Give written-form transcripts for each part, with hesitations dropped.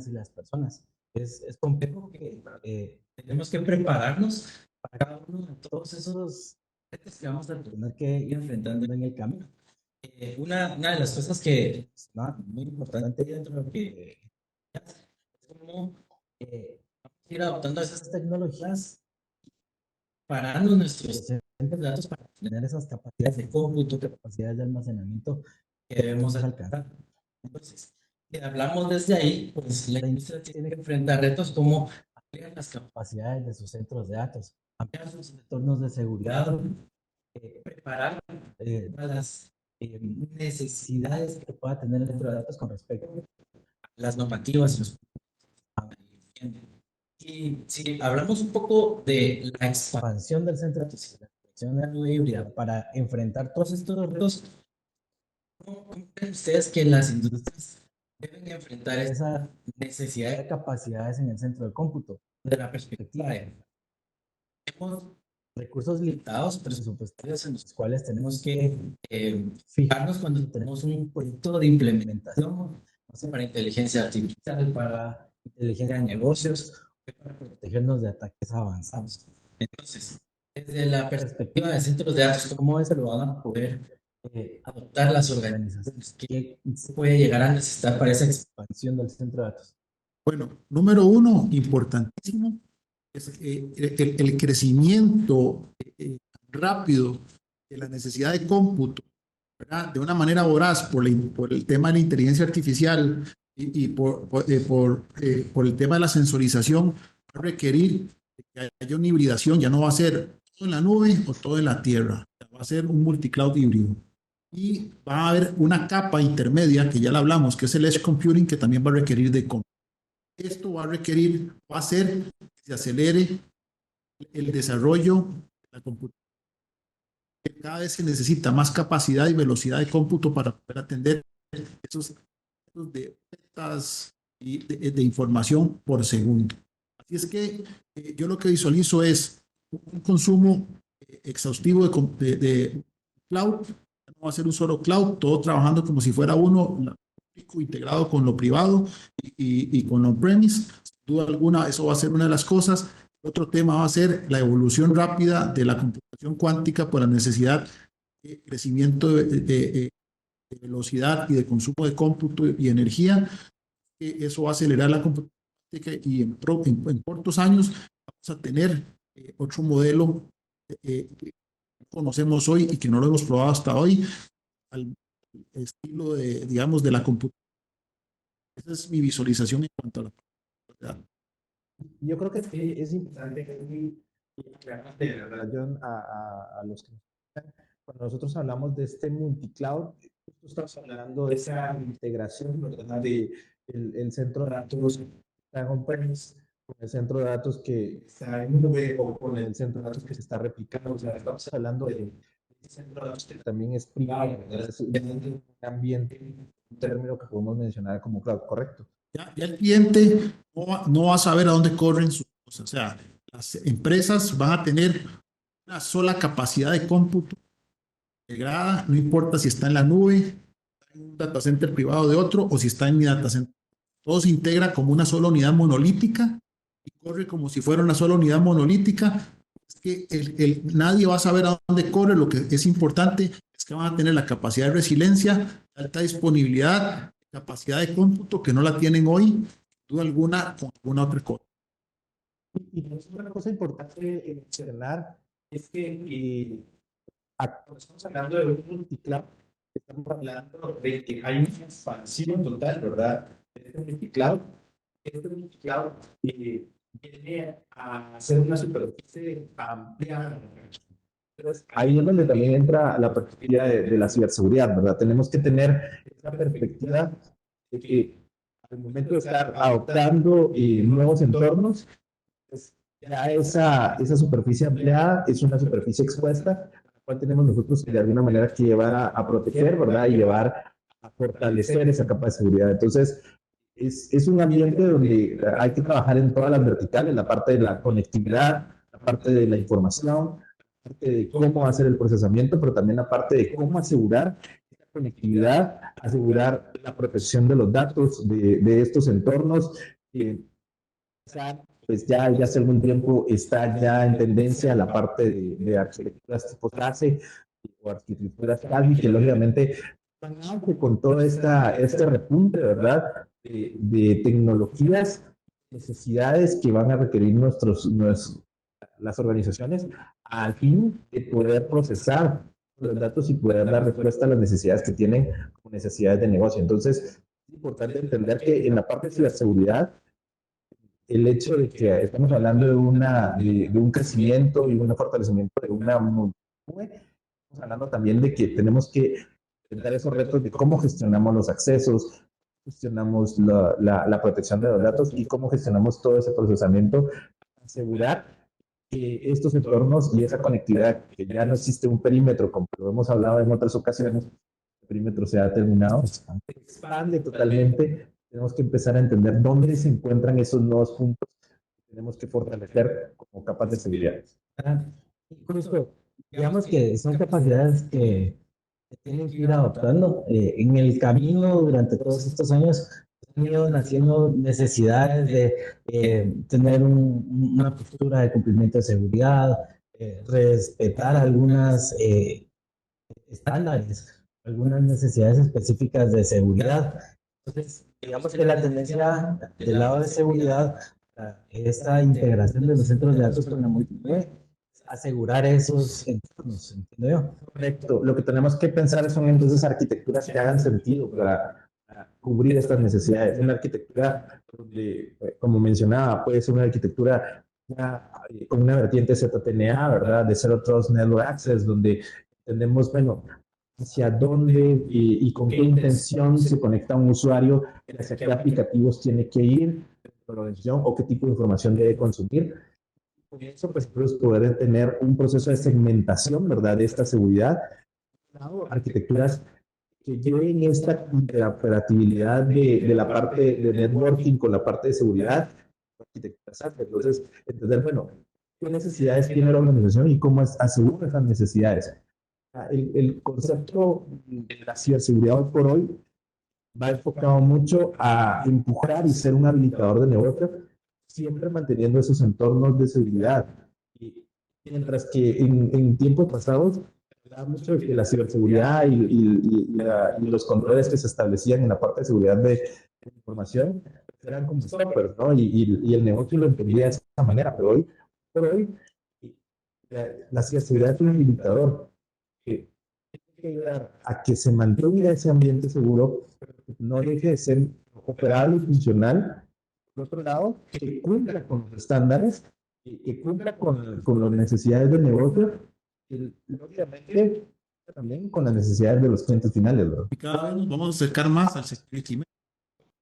y las personas. Es complejo que tenemos que prepararnos para cada uno de todos esos retos que vamos a tener que ir enfrentando en el camino. Una de las cosas que es muy importante dentro de lo que es cómo vamos a ir adoptando esas tecnologías para nuestros centros de datos para tener esas capacidades de cómputo, capacidades de almacenamiento que debemos alcanzar. Entonces, si hablamos desde ahí, pues la industria tiene que enfrentar retos como ampliar las capacidades de sus centros de datos, ampliar sus entornos de seguridad, preparar las necesidades que pueda tener el centro de datos con respecto a las normativas y los. Y si hablamos un poco de la expansión del centro de datos, la expansión de la nube híbrida para enfrentar todos estos retos, ¿cómo creen ustedes que las industrias deben enfrentar esa necesidad de capacidades en el centro de cómputo? De la perspectiva de tenemos recursos limitados presupuestarios en los cuales tenemos que fijarnos cuando tenemos un proyecto de implementación, no sé, para inteligencia artificial, para inteligencia de negocios, para protegernos de ataques avanzados. Entonces, desde la perspectiva de centros de datos, ¿cómo se lo van a poder adoptar las organizaciones? ¿Qué se puede llegar a necesitar para esa expansión del centro de datos? Bueno, número uno, importantísimo, es el crecimiento rápido de la necesidad de cómputo, ¿verdad? De una manera voraz por el tema de la inteligencia artificial y por el tema de la sensorización, va a requerir que haya una hibridación, ya no va a ser todo en la nube o todo en la tierra, va a ser un multicloud híbrido. Y va a haber una capa intermedia, que ya la hablamos, que es el edge computing, que también va a requerir de cómputo. Esto va a hacer que se acelere el desarrollo de la computación. Cada vez se necesita más capacidad y velocidad de cómputo para poder atender esos de petas y de información por segundo. Así es que yo lo que visualizo es un consumo exhaustivo de cloud. No va a ser un solo cloud, todo trabajando como si fuera uno, integrado con lo privado y con on-premise. Sin duda alguna, eso va a ser una de las cosas. Otro tema va a ser la evolución rápida de la computación cuántica por la necesidad de crecimiento de velocidad y de consumo de cómputo y energía. Eso va a acelerar la computación y en cortos años vamos a tener otro modelo que conocemos hoy y que no lo hemos probado hasta hoy, al estilo de, digamos, de la computación. Esa es mi visualización en cuanto a la computabilidad. Yo creo que es importante que de relación a los que cuando nosotros hablamos de este multicloud, justo estamos hablando de esa integración, ¿verdad? De el centro de datos que está on-premise con el centro de datos que está en nube o con el centro de datos que se está replicando. O sea, estamos hablando de un centro de datos que también es privado, ¿verdad? Es un ambiente, un término que podemos mencionar como cloud, ¿correcto? Ya el cliente no va a saber a dónde corren sus cosas. O sea, las empresas van a tener una sola capacidad de cómputo integrada, no importa si está en la nube, en un data center privado de otro o si está en mi data center. Todo se integra como una sola unidad monolítica y corre como si fuera una sola unidad monolítica. Es que nadie va a saber a dónde corre. Lo que es importante es que van a tener la capacidad de resiliencia, alta disponibilidad, capacidad de cómputo que no la tienen hoy, sin duda alguna, con alguna otra cosa. Y una cosa importante mencionar es que estamos hablando de un multicloud, estamos hablando de que hay una expansión total, ¿verdad? Este multicloud viene a ser una superficie amplia. Entonces, ahí es donde también entra la perspectiva de la ciberseguridad, ¿verdad? Tenemos que tener esa perspectiva de que al momento de estar adoptando nuevos entornos, pues, ya esa superficie ampliada es una superficie expuesta, la cual tenemos nosotros que de alguna manera que llevar a proteger, ¿verdad? Y llevar a fortalecer esa capa de seguridad. Entonces, es un ambiente donde hay que trabajar en todas las verticales, la parte de la conectividad, la parte de la información, la parte de cómo hacer el procesamiento, pero también la parte de cómo asegurar conectividad, asegurar la protección de los datos de estos entornos. Pues ya hace algún tiempo está ya en tendencia la parte de arquitecturas tipo SASE o arquitecturas CASI, que lógicamente con todo este repunte, ¿verdad? De tecnologías, necesidades que van a requerir las organizaciones al fin de poder procesar los datos y poder dar respuesta a las necesidades que tienen como necesidades de negocio. Entonces, es importante entender que en la parte de ciberseguridad, el hecho de que estamos hablando de un crecimiento y un fortalecimiento de una nube, estamos hablando también de que tenemos que enfrentar esos retos de cómo gestionamos los accesos, gestionamos la protección de los datos y cómo gestionamos todo ese procesamiento, asegurar que estos entornos y esa conectividad, que ya no existe un perímetro, como lo hemos hablado en otras ocasiones, el perímetro se ha terminado, se expande totalmente. Tenemos que empezar a entender dónde se encuentran esos nuevos puntos que tenemos que fortalecer como capas de seguridad. Incluso, digamos que son capacidades que tienen que ir adoptando. En el camino, durante todos estos años, han ido naciendo necesidades de tener una postura de cumplimiento de seguridad, respetar algunas estándares, algunas necesidades específicas de seguridad. Entonces, digamos que la tendencia del lado de seguridad, esta integración de los centros de datos con la multimedia, asegurar esos entornos, ¿entiendo yo? Correcto. Lo que tenemos que pensar son entonces arquitecturas que hagan sentido para cubrir estas necesidades. Una arquitectura donde, como mencionaba, puede ser una arquitectura con una vertiente ZTNA, ¿verdad? De Zero Trust Network Access, donde entendemos, bueno, hacia dónde y con qué intención se conecta un usuario, hacia qué aplicativos tiene que ir, o qué tipo de información debe consumir. Con eso, pues, poder tener un proceso de segmentación, ¿verdad? De esta seguridad. Arquitecturas que lleven esta interoperabilidad de la parte de networking con la parte de seguridad. Entonces, entender, bueno, qué necesidades tiene la organización y cómo asegura esas necesidades. El concepto de la ciberseguridad hoy por hoy va enfocado mucho a empujar y ser un habilitador de negocio, siempre manteniendo esos entornos de seguridad. Y mientras que en tiempos pasados, hablaba mucho de que la ciberseguridad y los controles que se establecían en la parte de seguridad de información eran como stoppers, ¿no? Y el negocio lo entendía de esa manera, pero hoy por hoy la ciberseguridad es un habilitador que tiene que ayudar a que se mantenga ese ambiente seguro, no deje de ser operable y funcional. Por otro lado, que cumpla con los estándares, que cumpla con las necesidades del negocio y, lógicamente, también con las necesidades de los clientes finales, ¿verdad? Y cada vez nos vamos a acercar más al security.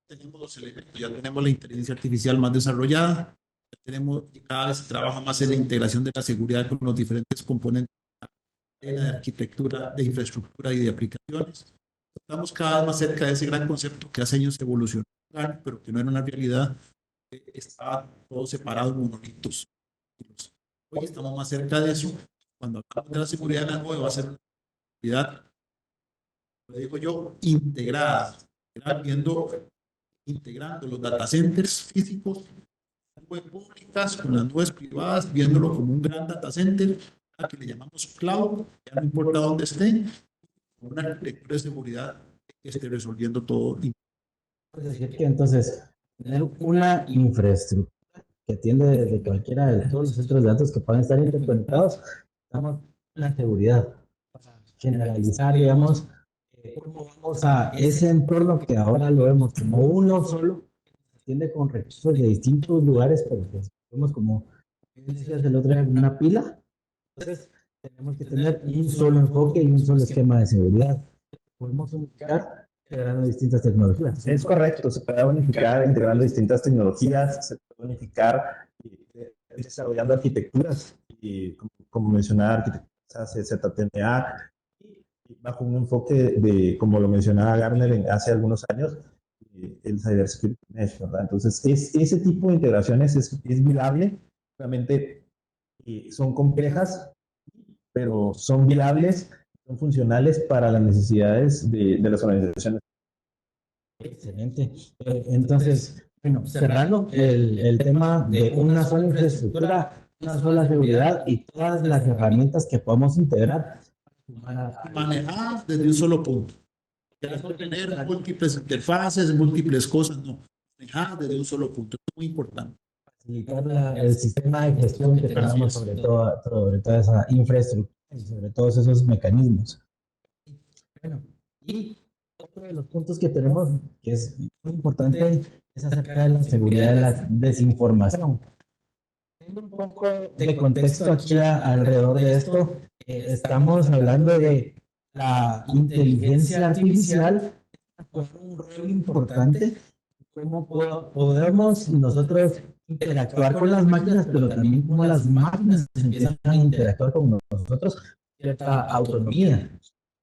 Tenemos los elementos, ya tenemos la inteligencia artificial más desarrollada, cada vez se trabaja más en la integración de la seguridad con los diferentes componentes de la arquitectura, de infraestructura y de aplicaciones. Estamos cada vez más cerca de ese gran concepto que hace años evolucionó, pero que no era una realidad. Estaba todo separado en monolitos. Hoy estamos más cerca de eso. Cuando hablamos de la seguridad en la nube, va a ser una seguridad, lo digo yo, integrada, integrando los data centers físicos, las nubes públicas con las nubes privadas, viéndolo como un gran data center, a que le llamamos cloud, ya no importa dónde esté, con una arquitectura de seguridad que esté resolviendo todo. Es decir, que entonces, tener una infraestructura que atiende desde cualquiera de todos los centros de datos que puedan estar interconectados, estamos en la seguridad. Para generalizar, digamos, cómo vamos a ese entorno que ahora lo vemos como uno solo, atiende con recursos de distintos lugares, pero pues vemos como, decías el otro día, una pila. Entonces, tenemos que tener un solo enfoque y un solo esquema de seguridad. Podemos unificar integrando distintas tecnologías. Es correcto, se puede unificar integrando distintas tecnologías, se puede unificar desarrollando arquitecturas, y como mencionaba, arquitecturas ZTNA, bajo un enfoque como lo mencionaba Gartner hace algunos años, el Cybersecurity Mesh, ¿verdad? Entonces, ese tipo de integraciones es viable, obviamente son complejas, pero son viables. son funcionales para las necesidades de las organizaciones. Excelente. Entonces, bueno, cerrando el tema de una sola infraestructura, una sola seguridad y todas las herramientas que podamos integrar para Manejadas desde un solo punto. Queremos tener múltiples interfaces, múltiples cosas, no. Manejadas desde un solo punto. Es muy importante. facilitar el sistema de gestión que tengamos sobre toda esa infraestructura y sobre todos esos mecanismos. Bueno, y otro de los puntos que tenemos, que es muy importante, es acerca de la seguridad de la desinformación. Tengo un poco de contexto aquí alrededor de esto. Estamos hablando de la inteligencia artificial, un rol importante, cómo podemos nosotros interactuar con las máquinas, pero también cómo las máquinas empiezan a interactuar con nosotros, cierta autonomía.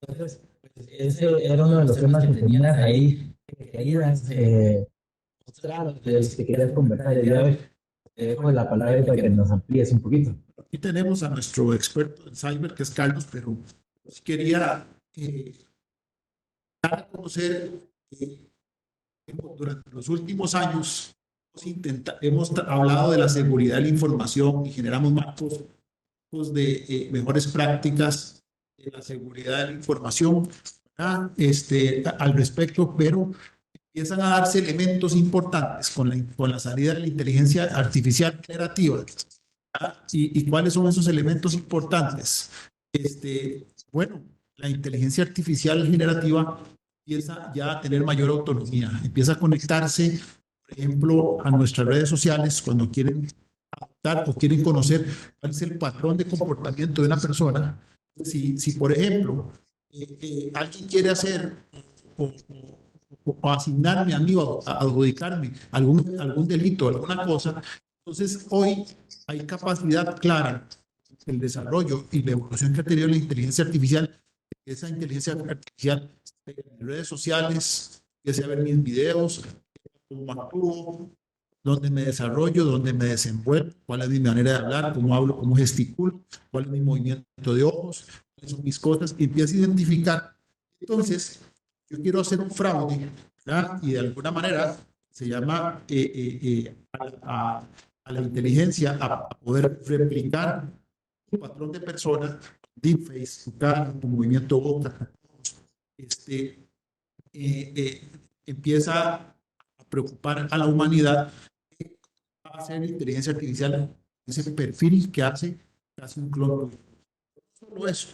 Entonces, pues, ese era uno de los temas que tenías ahí, que querías mostrar, de los que querías conversar el día de hoy. Te dejo la palabra para que nos amplíes un poquito. Aquí tenemos a nuestro experto en cyber, que es Carlos, pero quería dar a conocer durante los últimos años hemos hablado de la seguridad de la información y generamos marcos de mejores prácticas de la seguridad de la información al respecto, pero empiezan a darse elementos importantes con la salida de la inteligencia artificial generativa. ¿Y cuáles son esos elementos importantes? Bueno, la inteligencia artificial generativa empieza ya a tener mayor autonomía, empieza a conectarse, por ejemplo, a nuestras redes sociales cuando quieren adaptar o quieren conocer cuál es el patrón de comportamiento de una persona. Si por ejemplo, alguien quiere hacer o asignarme a mí o adjudicarme algún delito, alguna cosa, entonces hoy hay capacidad clara, el desarrollo y la evolución que ha tenido la inteligencia artificial, esa inteligencia artificial en redes sociales, que sea ver mis videos, cómo actúo, dónde me desarrollo, dónde me desenvuelvo, cuál es mi manera de hablar, cómo hablo, cómo gesticulo, cuál es mi movimiento de ojos, cuáles son mis cosas, y empieza a identificar. Entonces, yo quiero hacer un fraude, ¿verdad? Y de alguna manera se llama a la inteligencia a poder replicar un patrón de persona, deepface, su cara, tu movimiento boca, empieza a preocupar a la humanidad a hacer inteligencia artificial, ese perfil que hace un clon. No solo eso,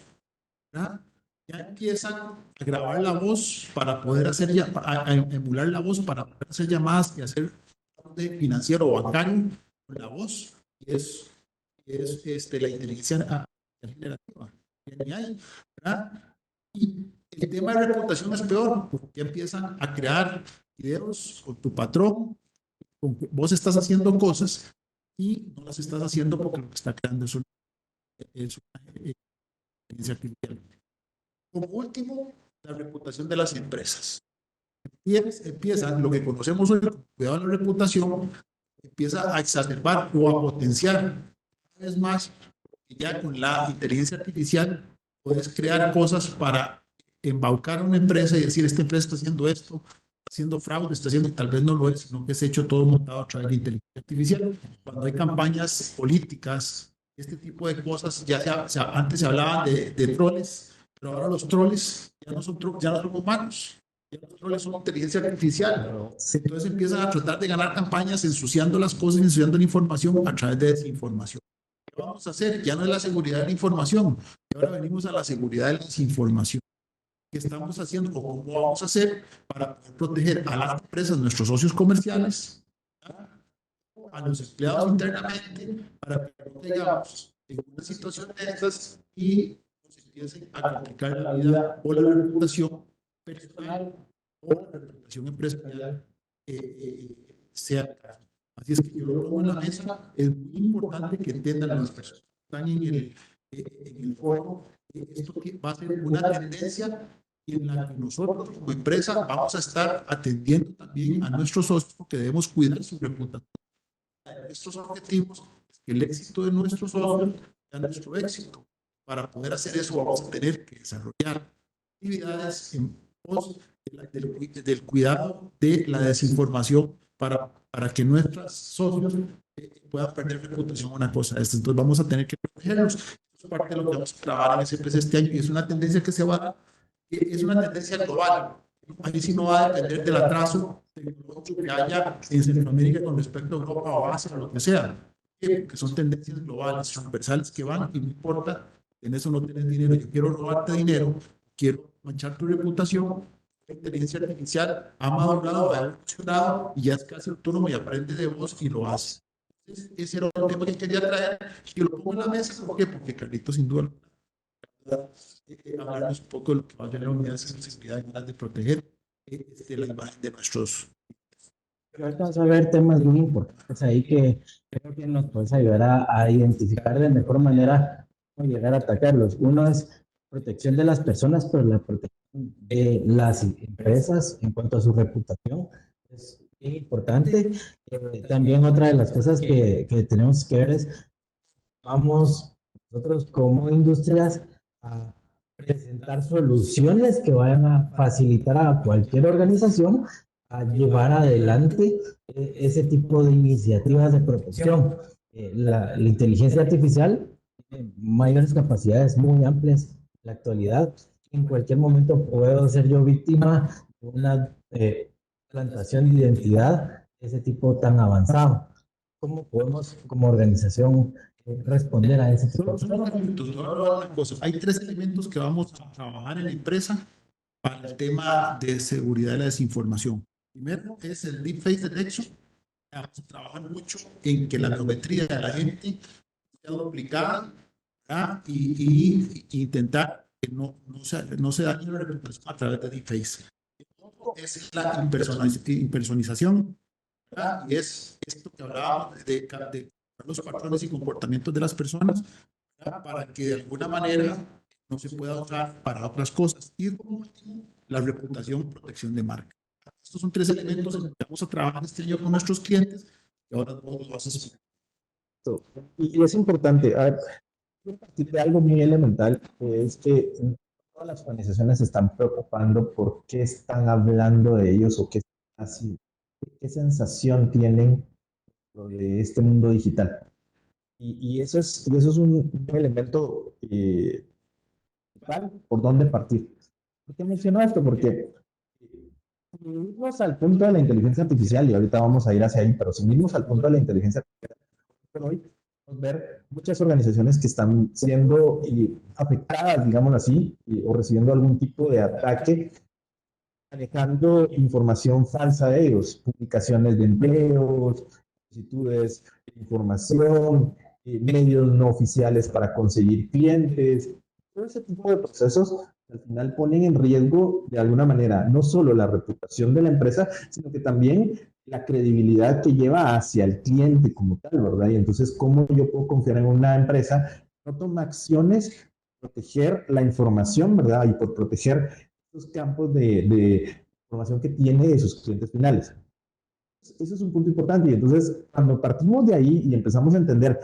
¿verdad? Ya empiezan a grabar la voz para poder hacer a emular la voz para poder hacer llamadas y hacer de financiero o bancario con la voz, y es la inteligencia generativa. ¿Verdad? Y el tema de reputación es peor, porque empiezan a crear videos con tu patrón, con que vos estás haciendo cosas y no las estás haciendo porque lo que está creando es una inteligencia artificial. Como último, la reputación de las empresas. Y empieza lo que conocemos hoy, cuidado de la reputación, empieza a exacerbar o a potenciar cada vez más. Ya con la inteligencia artificial puedes crear cosas para embaucar a una empresa y decir, esta empresa está haciendo esto, está haciendo fraude, está haciendo, tal vez no lo es, sino que es hecho todo montado a través de inteligencia artificial. Cuando hay campañas políticas, este tipo de cosas, antes se hablaba de troles, pero ahora los troles ya no son humanos. Los troles son inteligencia artificial. Entonces empiezan a tratar de ganar campañas ensuciando las cosas, ensuciando la información a través de desinformación. ¿Qué vamos a hacer? Ya no es la seguridad de la información, ahora venimos a la seguridad de la desinformación. ¿Qué estamos haciendo o cómo vamos a hacer para poder proteger a las empresas, nuestros socios comerciales, a los empleados internamente, para que no tengamos en una situación de estas y nos empiecen a complicar la vida o la reputación personal o la reputación empresarial sea? Así es que yo lo pongo en la mesa. Es muy importante que entiendan las personas que están en el foro. Esto va a ser una tendencia en la que nosotros como empresa vamos a estar atendiendo también a nuestros socios, porque debemos cuidar su reputación. Estos objetivos, el éxito de nuestros socios es nuestro éxito. para poder hacer eso vamos a tener que desarrollar actividades en pos del cuidado de la desinformación para que nuestros socios puedan perder reputación en una cosa de esta. Entonces vamos a tener que protegerlos. Eso es parte de lo que vamos a trabajar en esa empresa este año y es una tendencia que se va a dar, es una tendencia global. Ahí sí no va a depender del atraso tecnológico que haya en Centroamérica con respecto a Europa o Asia o lo que sea, que son tendencias globales, transversales que van y no importa, en eso no tienes dinero, yo quiero robarte dinero, quiero manchar tu reputación. La inteligencia artificial ha madurado, ha evolucionado y ya es casi autónomo y aprende de vos y lo hace. Entonces, ese era un tema que quería traer y lo pongo en la mesa. ¿Por qué? Porque Carlitos, sin duda, hablarnos un poco de lo que va a tener la unidad de sensibilidad y ganas de proteger la imagen de nuestros. Pero ahorita vamos a ver temas muy importantes ahí que creo que nos puedes ayudar a identificar de mejor manera cómo llegar a atacarlos. Uno es protección de las personas, pero la protección de las empresas en cuanto a su reputación es bien importante. También otra de las cosas que tenemos que ver es, vamos nosotros como industrias a presentar soluciones que vayan a facilitar a cualquier organización a llevar adelante ese tipo de iniciativas de protección. La inteligencia artificial tiene mayores capacidades muy amplias en la actualidad. En cualquier momento puedo ser yo víctima de una plantación de identidad de ese tipo tan avanzado. ¿Cómo podemos como organización responder a ese tipo de cosas? Hay 3 elementos que vamos a trabajar en la empresa para el tema de seguridad de la desinformación. Primero es el deepfake detection. Vamos a trabajar mucho en que la biometría de la gente sea duplicada y intentar que no se dañe la reputación a través de deepfakes. Es la impersonización, y es esto que hablábamos de los patrones y comportamientos de las personas para que de alguna manera no se pueda usar para otras cosas. Y como último, la reputación y protección de marca. Estos son 3 elementos en los que vamos a trabajar este año con nuestros clientes y ahora todos los haces. Y es importante, a ver, a partir de algo muy elemental, es que todas las organizaciones se están preocupando por qué están hablando de ellos o qué, así, qué sensación tienen de este mundo digital. Y eso es un elemento por dónde partir. ¿Por qué menciono esto? Porque si irnos al punto de la inteligencia artificial, y ahorita vamos a ir hacia ahí, pero si irnos al punto de la inteligencia artificial, hoy podemos ver muchas organizaciones que están siendo afectadas, digamos así, o recibiendo algún tipo de ataque, manejando información falsa de ellos, publicaciones de empleos, solicitudes de información, medios no oficiales para conseguir clientes, todo ese tipo de procesos al final ponen en riesgo de alguna manera no solo la reputación de la empresa, sino que también la credibilidad que lleva hacia el cliente como tal, ¿verdad? Y entonces, ¿cómo yo puedo confiar en una empresa? No toma acciones para proteger la información, ¿verdad? Y por proteger esos campos de información que tiene de sus clientes finales. Eso es un punto importante. Y entonces, cuando partimos de ahí y empezamos a entender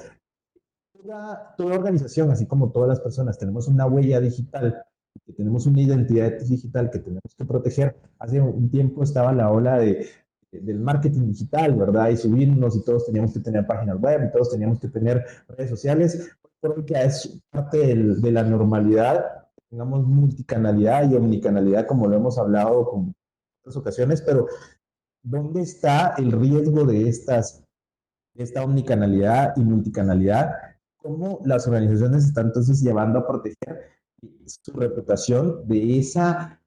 toda organización, así como todas las personas, tenemos una huella digital, que tenemos una identidad digital que tenemos que proteger. Hace un tiempo estaba la ola del marketing digital, ¿verdad? Y subirnos y todos teníamos que tener páginas web y todos teníamos que tener redes sociales. Creo que es parte de la normalidad, tengamos multicanalidad y omnicanalidad, como lo hemos hablado con otras ocasiones, pero ¿dónde está el riesgo de esta omnicanalidad y multicanalidad? ¿Cómo las organizaciones están entonces llevando a proteger su reputación de esa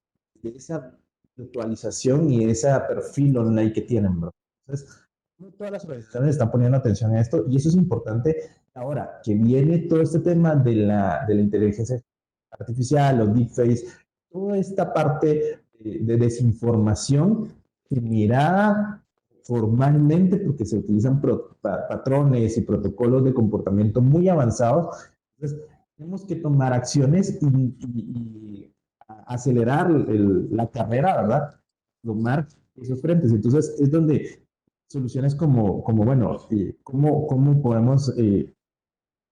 virtualización y ese perfil online que tienen, bro? Entonces, no todas las organizaciones están poniendo atención a esto y eso es importante. Ahora que viene todo este tema de la inteligencia artificial, los deepfakes, toda esta parte de desinformación generada formalmente porque se utilizan patrones y protocolos de comportamiento muy avanzados. Entonces, tenemos que tomar acciones y acelerar la carrera, ¿verdad? Tomar esos frentes. Entonces, es donde soluciones como bueno, ¿cómo podemos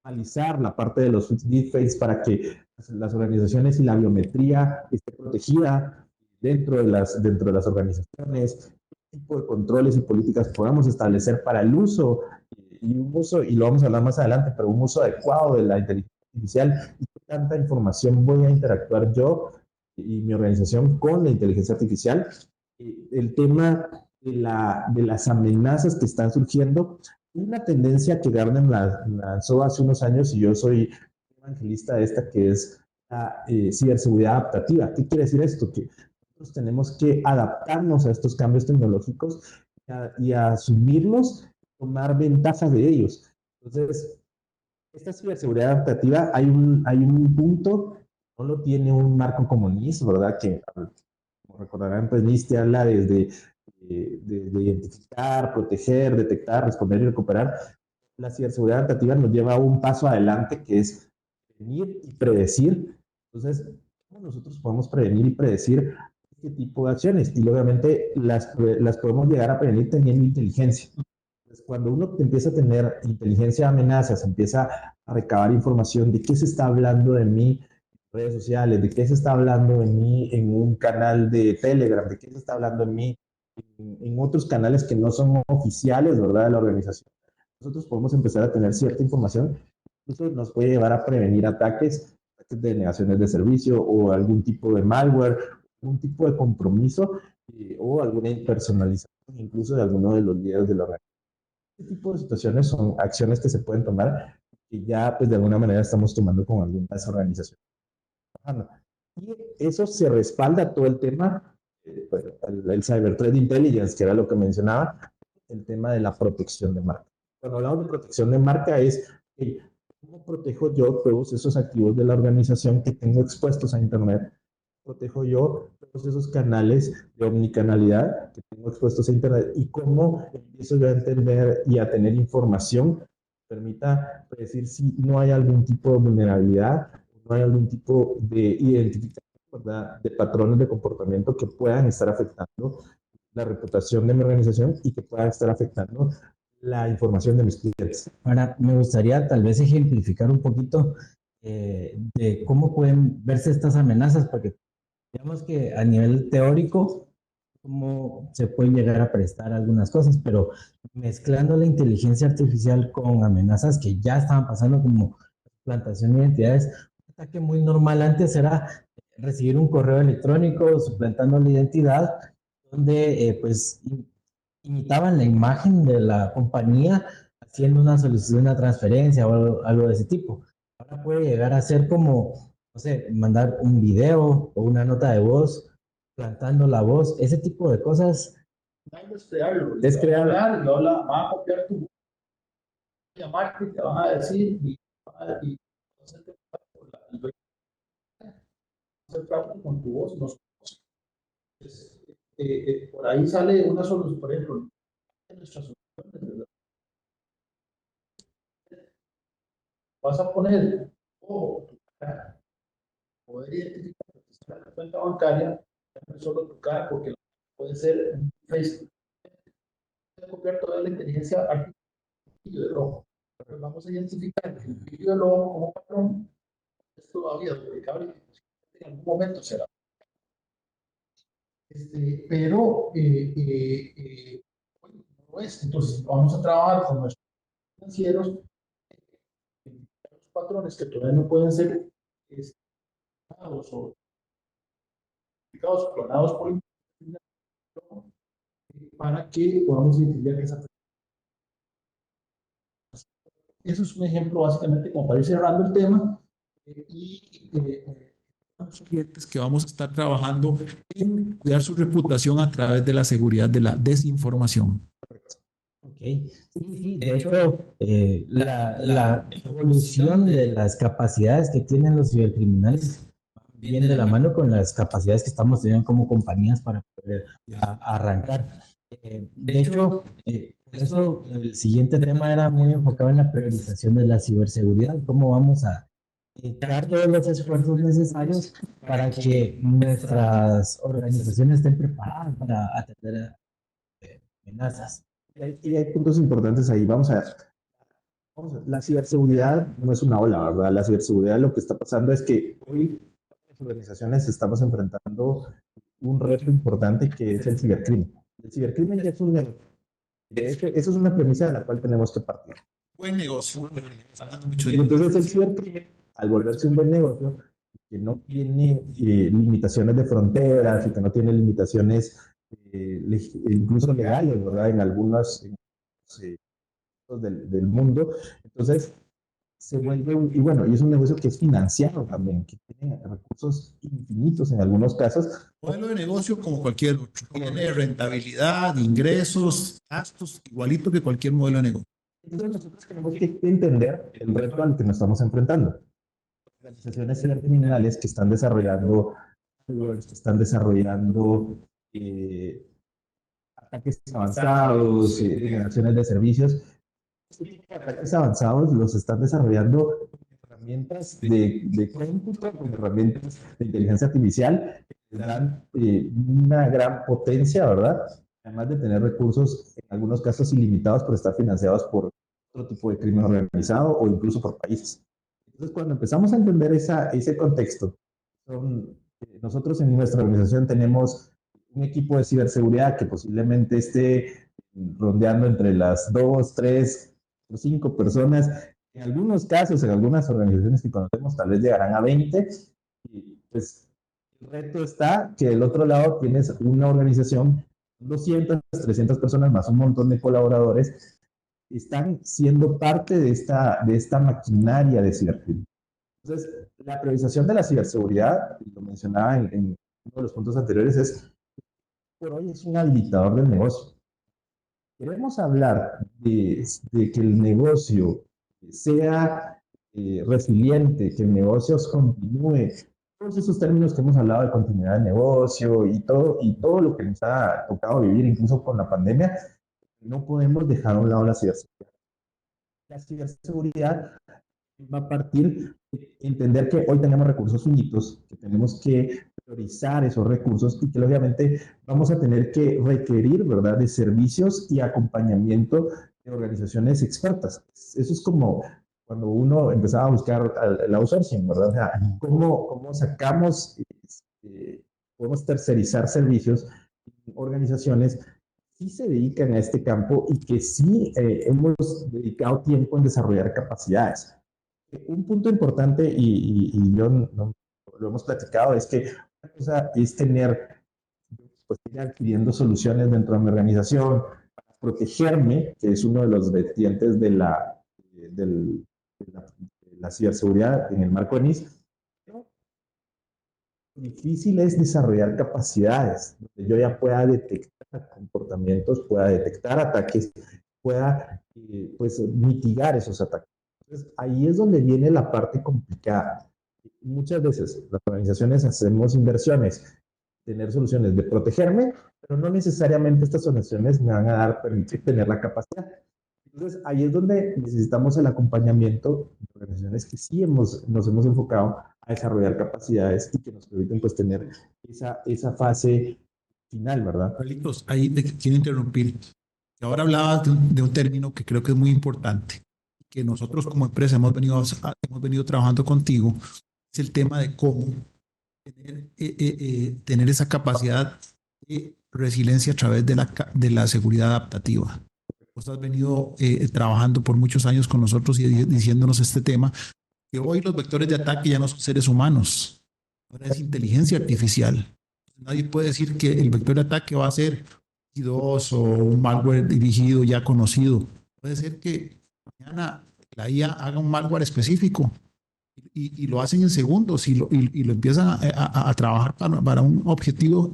analizar la parte de los deepfakes para que las organizaciones y la biometría esté protegida dentro de las organizaciones, qué tipo de controles y políticas podamos establecer para el uso y lo vamos a hablar más adelante, pero un uso adecuado de la inteligencia artificial y qué tanta información voy a interactuar yo y mi organización con la inteligencia artificial. El tema de las amenazas que están surgiendo, una tendencia que Gardner lanzó hace unos años y yo soy evangelista de esta, que es la ciberseguridad adaptativa. ¿Qué quiere decir esto? Que nosotros tenemos que adaptarnos a estos cambios tecnológicos y a asumirlos, tomar ventajas de ellos. Entonces, esta ciberseguridad adaptativa, hay un punto, no lo tiene un marco como NIST, ¿verdad? Que, como recordarán, pues NIST habla desde de identificar, proteger, detectar, responder y recuperar. La ciberseguridad adaptativa nos lleva a un paso adelante, que es prevenir y predecir. Entonces, ¿cómo nosotros podemos prevenir y predecir este tipo de acciones? Y obviamente las podemos llegar a prevenir teniendo inteligencia. Entonces, cuando uno empieza a tener inteligencia de amenazas, empieza a recabar información de qué se está hablando de mí en redes sociales, de qué se está hablando de mí en un canal de Telegram, de qué se está hablando de mí en otros canales que no son oficiales, ¿verdad?, de la organización. Nosotros podemos empezar a tener cierta información, incluso nos puede llevar a prevenir ataques de negaciones de servicio o algún tipo de malware, algún tipo de compromiso o alguna impersonalización incluso de alguno de los líderes de la organización. Este tipo de situaciones son acciones que se pueden tomar y ya pues de alguna manera estamos tomando con algunas organizaciones. Y eso se respalda todo el tema, el Cyber Threat Intelligence, que era lo que mencionaba, el tema de la protección de marca. Cuando hablamos de protección de marca es cómo protejo yo todos esos activos de la organización que tengo expuestos a Internet, protejo yo todos esos canales de omnicanalidad que tengo expuestos a Internet y cómo empiezo yo a entender y a tener información que permita decir si no hay algún tipo de vulnerabilidad, no hay algún tipo de identificación, ¿verdad?, de patrones de comportamiento que puedan estar afectando la reputación de mi organización y que puedan estar afectando la información de mis clientes. Ahora, me gustaría tal vez ejemplificar un poquito de cómo pueden verse estas amenazas, porque digamos que a nivel teórico, cómo se pueden llegar a prestar algunas cosas, pero mezclando la inteligencia artificial con amenazas que ya estaban pasando como plantación de identidades, un ataque muy normal antes era recibir un correo electrónico suplantando la identidad, donde pues imitaban la imagen de la compañía haciendo una solicitud de una transferencia o algo de ese tipo. Ahora puede llegar a ser como, no sé, mandar un video o una nota de voz, plantando la voz, ese tipo de cosas. Es crear, y ahora van a copiar tu llamarte, te van a decir y hacer fraude con tu voz. Entonces, por ahí sale una solución, por ejemplo, de nuestras soluciones, ¿verdad? Vas a poner tu cara, poder identificar que está en la cuenta bancaria, no solo tu cara, porque puede ser un Facebook. Puede copiar toda la inteligencia artificial del ojo. Pero vamos a identificar el brillo del ojo como patrón. Es todavía duplicable, en algún momento será. Pero bueno, no es. Entonces, vamos a trabajar con nuestros financieros, los patrones que todavía no pueden ser o clonados por para que podamos identificar esa. Eso es un ejemplo básicamente como para ir cerrando el tema clientes que vamos a estar trabajando en cuidar su reputación a través de la seguridad de la desinformación. Ok, sí, de hecho, la evolución de las capacidades que tienen los cibercriminales viene de la mano con las capacidades que estamos teniendo como compañías para poder arrancar. De hecho, por eso el siguiente tema era muy enfocado en la priorización de la ciberseguridad, cómo vamos a dar todos los esfuerzos necesarios para que nuestras organizaciones estén preparadas para atender amenazas. Y hay puntos importantes ahí. Vamos La ciberseguridad no es una ola, ¿verdad? La ciberseguridad, lo que está pasando es que hoy las organizaciones estamos enfrentando un reto importante que es el cibercrimen. El cibercrimen ya es un negocio. Eso es una premisa de la cual tenemos que partir. Buen negocio. Y entonces el cibercrimen, al volverse un buen negocio, que no tiene limitaciones de fronteras y que no tiene limitaciones incluso legales, ¿verdad? En algunos del mundo. Entonces, se vuelve, y bueno, y es un negocio que es financiado también, que tiene recursos infinitos en algunos casos. Modelo de negocio como cualquier otro. Tiene rentabilidad, ingresos, gastos, igualito que cualquier modelo de negocio. Entonces nosotros tenemos que entender el reto al que nos estamos enfrentando. Organizaciones cibercriminales que están desarrollando ataques avanzados, generaciones de servicios. Ataques avanzados los están desarrollando herramientas de cómputo, con herramientas de inteligencia artificial que dan una gran potencia, ¿verdad? Además de tener recursos, en algunos casos ilimitados, por estar financiados por otro tipo de crimen organizado o incluso por países. Entonces, cuando empezamos a entender ese contexto, nosotros en nuestra organización tenemos un equipo de ciberseguridad que posiblemente esté rondeando entre las 2, 3 o 5 personas. En algunos casos, en algunas organizaciones que conocemos, tal vez llegarán a 20. Y pues el reto está que del otro lado tienes una organización, 200, 300 personas más un montón de colaboradores, están siendo parte de esta maquinaria de cibercrimen. Entonces, la priorización de la ciberseguridad, lo mencionaba en uno de los puntos anteriores, por hoy es un habilitador del negocio. Queremos hablar de que el negocio sea resiliente, que el negocio continúe, todos esos términos que hemos hablado de continuidad del negocio y todo lo que nos ha tocado vivir, incluso con la pandemia, no podemos dejar a un lado la ciberseguridad. La ciberseguridad va a partir de entender que hoy tenemos recursos finitos, que tenemos que priorizar esos recursos y que obviamente vamos a tener que requerir, ¿verdad?, de servicios y acompañamiento de organizaciones expertas. Eso es como cuando uno empezaba a buscar el outsourcing, ¿verdad? O sea, ¿cómo sacamos, podemos tercerizar servicios en organizaciones sí se dedican a este campo y que sí hemos dedicado tiempo en desarrollar capacidades? Un punto importante, y yo no, lo hemos platicado, es que una cosa es pues ir adquiriendo soluciones dentro de mi organización, para protegerme, que es uno de los vertientes de la ciberseguridad en el marco de NIS. Pero difícil es desarrollar capacidades, donde yo ya pueda detectar comportamientos, pueda detectar ataques, pueda pues mitigar esos ataques. Entonces, ahí es donde viene la parte complicada. Muchas veces las organizaciones hacemos inversiones, tener soluciones de protegerme, pero no necesariamente estas soluciones me van a permitir tener la capacidad. Entonces, ahí es donde necesitamos el acompañamiento de organizaciones que sí nos hemos enfocado a desarrollar capacidades y que nos permiten pues tener esa fase final, ¿verdad? Carlitos, ahí te quiero interrumpir. Ahora hablabas de un término que creo que es muy importante, que nosotros como empresa hemos venido trabajando contigo, es el tema de cómo tener esa capacidad de resiliencia a través de la seguridad adaptativa. Vos has venido trabajando por muchos años con nosotros y diciéndonos este tema, que hoy los vectores de ataque ya no son seres humanos, ahora es inteligencia artificial. Nadie puede decir que el vector de ataque va a ser I2 o un malware dirigido ya conocido. Puede ser que mañana la IA haga un malware específico y lo hacen en segundos y lo empiezan a trabajar para un objetivo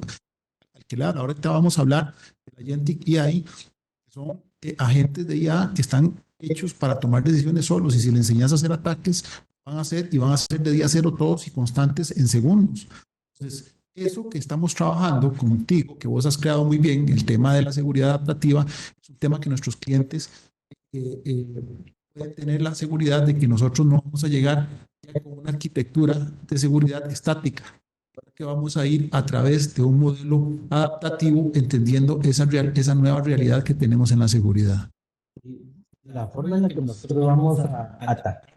al que ahorita vamos a hablar de la Agentic AI, que son agentes de IA que están hechos para tomar decisiones solos, y si le enseñas a hacer ataques, van a hacer de día cero todos y constantes en segundos. Entonces, eso que estamos trabajando contigo, que vos has creado muy bien, el tema de la seguridad adaptativa, es un tema que nuestros clientes pueden tener la seguridad de que nosotros no vamos a llegar ya con una arquitectura de seguridad estática, que vamos a ir a través de un modelo adaptativo, entendiendo esa nueva realidad que tenemos en la seguridad. la forma en la que nosotros vamos a atacar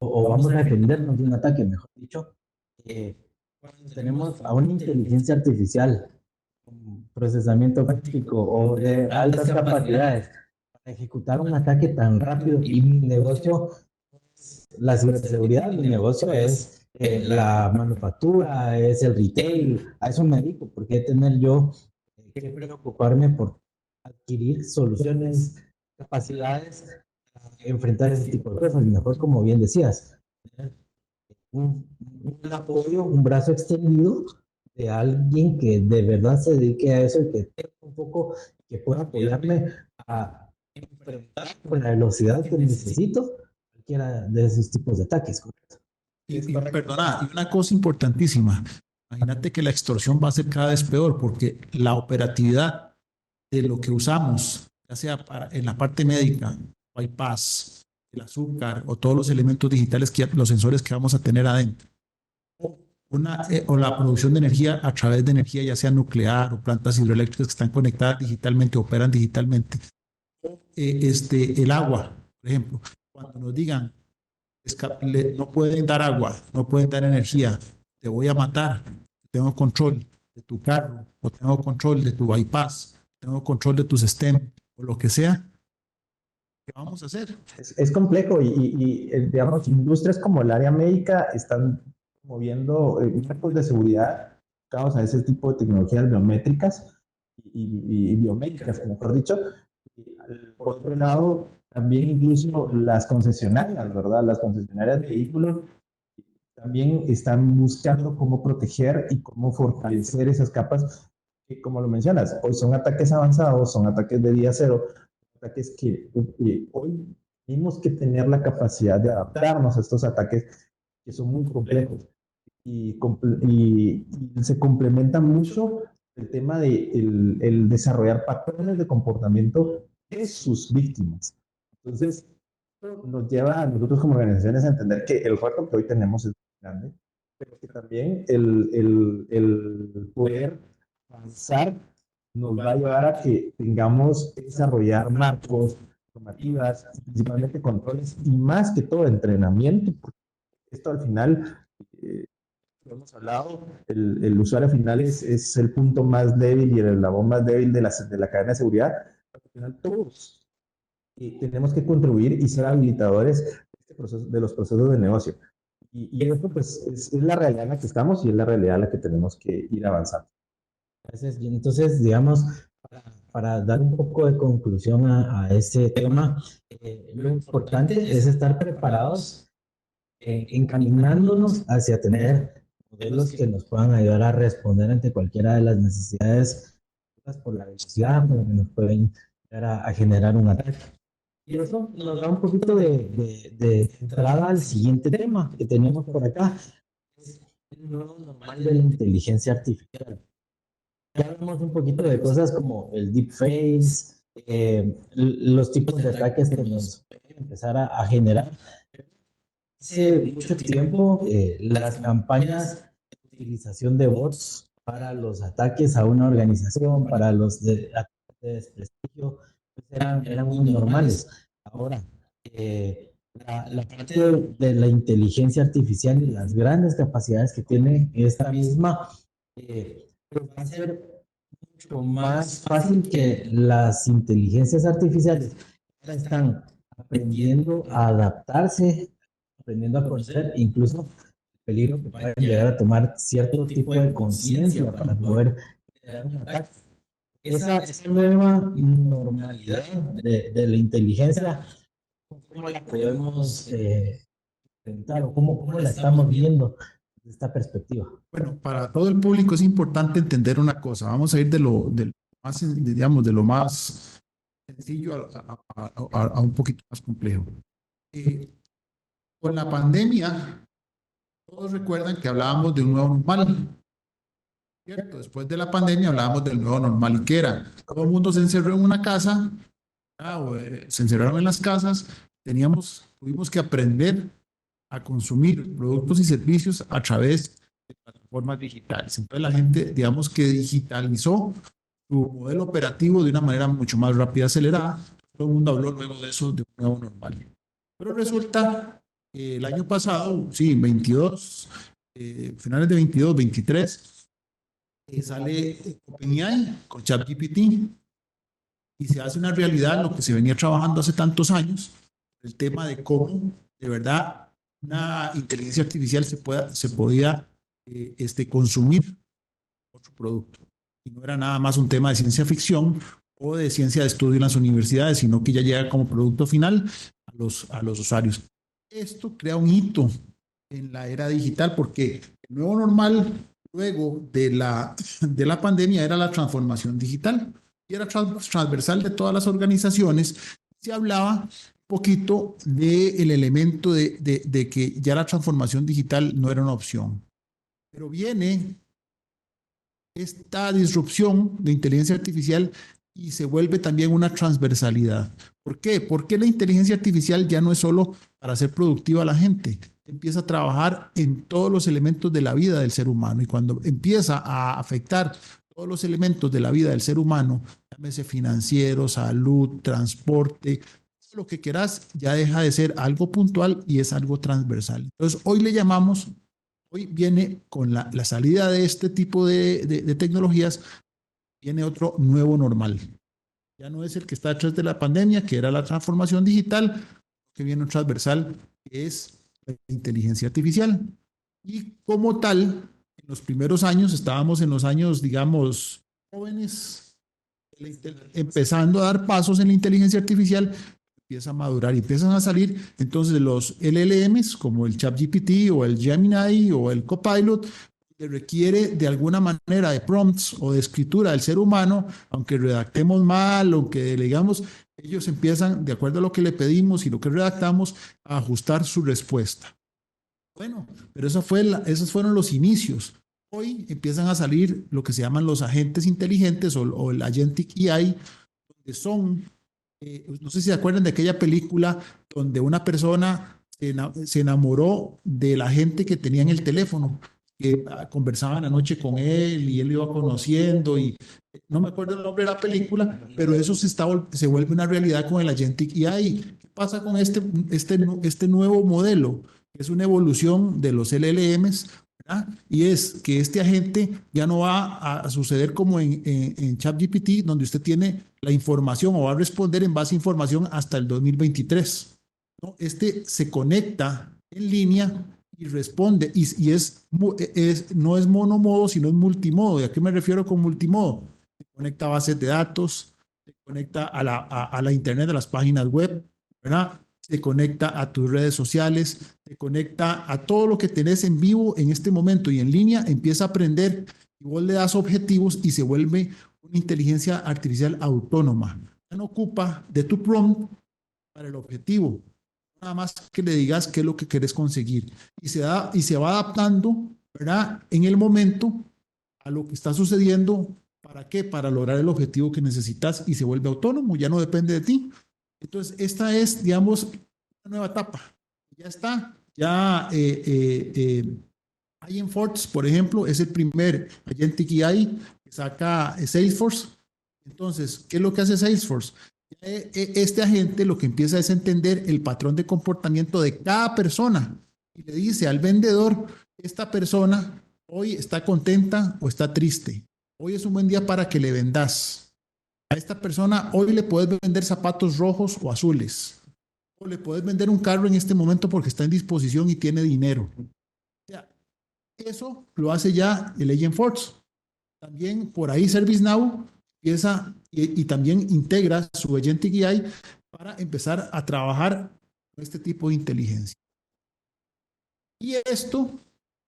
o vamos a defendernos de un ataque, mejor dicho, cuando tenemos a una inteligencia artificial, un procesamiento gráfico o de altas capacidades para ejecutar un ataque tan rápido y mi negocio, la ciberseguridad, mi negocio es la manufactura, es el retail, a eso me dedico, porque tener yo que preocuparme por adquirir soluciones, capacidades, enfrentar ese tipo de cosas. Y mejor, como bien decías, un apoyo, un brazo extendido de alguien que de verdad se dedique a eso y que tenga un poco, que pueda apoyarme a enfrentar con la velocidad que necesito cualquiera de esos tipos de ataques. Perdona, y una cosa importantísima, imagínate que la extorsión va a ser cada vez peor porque la operatividad de lo que usamos, ya sea en la parte médica, bypass, el azúcar o todos los elementos digitales, los sensores que vamos a tener adentro, o la producción de energía a través de energía, ya sea nuclear o plantas hidroeléctricas que están conectadas digitalmente, operan digitalmente. El agua, por ejemplo, cuando nos digan no pueden dar agua, no pueden dar energía, te voy a matar, tengo control de tu carro, o tengo control de tu bypass, tengo control de tus STEM, o lo que sea, ¿qué vamos a hacer? Es complejo digamos, industrias como el área médica están moviendo marcos de seguridad a ese tipo de tecnologías biométricas y biomédicas, mejor dicho. Por otro lado, también incluso las concesionarias, ¿verdad? Las concesionarias de vehículos también están buscando cómo proteger y cómo fortalecer esas capas que, como lo mencionas, hoy son ataques avanzados, son ataques de día cero, ataques que hoy tenemos que tener la capacidad de adaptarnos a estos ataques que son muy complejos y se complementa mucho el tema de el desarrollar patrones de comportamiento de sus víctimas. Entonces, nos lleva a nosotros como organizaciones a entender que el reto que hoy tenemos es grande, pero que también el poder avanzar nos va a llevar a que tengamos que desarrollar marcos, normativas, principalmente controles y más que todo entrenamiento, porque esto al final, lo hemos hablado, el usuario final es el punto más débil y el eslabón más débil de la cadena de seguridad. Al final todos tenemos que contribuir y ser habilitadores de, este proceso, de los procesos de negocio. Y esto pues es la realidad en la que estamos y es la realidad en la que tenemos que ir avanzando. Entonces, digamos, para dar un poco de conclusión a este tema, lo importante es estar preparados, encaminándonos hacia tener modelos que nos puedan ayudar a responder ante cualquiera de las necesidades por la velocidad, por lo que nos pueden llegar a generar un ataque. Y eso nos da un poquito de entrada al siguiente tema que tenemos por acá, es el nuevo normal de la inteligencia artificial. Ya hablamos un poquito de cosas como el deepfakes, los tipos de ataques que nos pueden empezar a generar. Hace mucho tiempo, las campañas de utilización de bots para los ataques a una organización, para los ataques de desprestigio, pues eran muy normales. Ahora, la parte de la inteligencia artificial y las grandes capacidades que tiene esta misma, pues va a ser mucho más fácil que las inteligencias artificiales ahora están aprendiendo a adaptarse, aprendiendo a conocer, incluso el peligro que pueden llegar a tomar cierto tipo de conciencia para poder generar un ataque. Esa nueva normalidad de la inteligencia, ¿cómo la podemos enfrentar o cómo la estamos viendo desde esta perspectiva? Bueno, para todo el público es importante entender una cosa. Vamos a ir de lo más, digamos, de lo más sencillo a un poquito más complejo. Con la pandemia, todos recuerdan que hablábamos de un nuevo normal, ¿cierto? Después de la pandemia hablábamos del nuevo normal. ¿Y qué era? Todo el mundo se encerró en una casa, se encerraron en las casas, tuvimos que aprender a consumir productos y servicios a través de plataformas digitales. Entonces la gente, digamos que digitalizó su modelo operativo de una manera mucho más rápida, acelerada. todo el mundo habló luego de eso, de un nuevo normal. Pero resulta que el año pasado, sí, 22, finales de 22, 23, sale OpenAI con ChatGPT y se hace una realidad lo que se venía trabajando hace tantos años, el tema de cómo de verdad una inteligencia artificial se podía consumir otro producto. Y no era nada más un tema de ciencia ficción o de ciencia de estudio en las universidades, sino que ya llega como producto final a los usuarios. Esto crea un hito en la era digital porque el nuevo normal luego de la pandemia era la transformación digital y era transversal de todas las organizaciones. Se hablaba un poquito del elemento de que ya la transformación digital no era una opción. Pero viene esta disrupción de inteligencia artificial y se vuelve también una transversalidad. ¿Por qué? Porque la inteligencia artificial ya no es solo para hacer productiva a la gente, empieza a trabajar en todos los elementos de la vida del ser humano y cuando empieza a afectar todos los elementos de la vida del ser humano, llámese financiero, salud, transporte, lo que quieras, ya deja de ser algo puntual y es algo transversal. Entonces, hoy viene con la salida de este tipo de tecnologías, viene otro nuevo normal. Ya no es el que está detrás de la pandemia, que era la transformación digital, que viene un transversal, que es la inteligencia artificial. Y como tal, en los primeros años, estábamos en los años, digamos, jóvenes, empezando a dar pasos en la inteligencia artificial, empieza a madurar y empiezan a salir entonces los LLMs como el ChatGPT o el Gemini o el Copilot que requiere de alguna manera de prompts o de escritura del ser humano, aunque redactemos mal, aunque le digamos, ellos empiezan, de acuerdo a lo que le pedimos y lo que redactamos, a ajustar su respuesta. Bueno, pero esos fueron los inicios. Hoy empiezan a salir lo que se llaman los agentes inteligentes o el Agentic AI, que son no sé si se acuerdan de aquella película donde una persona se enamoró de la gente que tenía en el teléfono, que conversaban anoche con él y él lo iba conociendo y no me acuerdo el nombre de la película, pero eso se vuelve una realidad con el Agentic AI. ¿Qué pasa con este nuevo modelo? Es una evolución de los LLMs, ¿verdad? Y es que este agente ya no va a suceder como en ChatGPT, donde usted tiene la información o va a responder en base a información hasta el 2023. ¿No? Este se conecta en línea y responde, y no es monomodo, sino es multimodo. ¿Y a qué me refiero con multimodo? Se conecta a bases de datos, se conecta a la internet, a las páginas web, ¿verdad? Se conecta a tus redes sociales, se conecta a todo lo que tenés en vivo en este momento y en línea, empieza a aprender y vos le das objetivos y se vuelve una inteligencia artificial autónoma. Ya no ocupa de tu prompt para el objetivo, nada más que le digas qué es lo que querés conseguir y se va adaptando, ¿verdad? En el momento a lo que está sucediendo. ¿Para qué? Para lograr el objetivo que necesitas y se vuelve autónomo, ya no depende de ti. Entonces, esta es, digamos, una nueva etapa. Ya está, ya Agentforce, por ejemplo, es el primer Agentic AI que saca Salesforce. Entonces, ¿qué es lo que hace Salesforce? Este agente lo que empieza es entender el patrón de comportamiento de cada persona y le dice al vendedor, esta persona hoy está contenta o está triste. Hoy es un buen día para que le vendas. A esta persona hoy le puedes vender zapatos rojos o azules. O le puedes vender un carro en este momento porque está en disposición y tiene dinero. O sea, eso lo hace ya el Agentforce. También por ahí ServiceNow empieza y también integra su Agentic AI para empezar a trabajar con este tipo de inteligencia. Y esto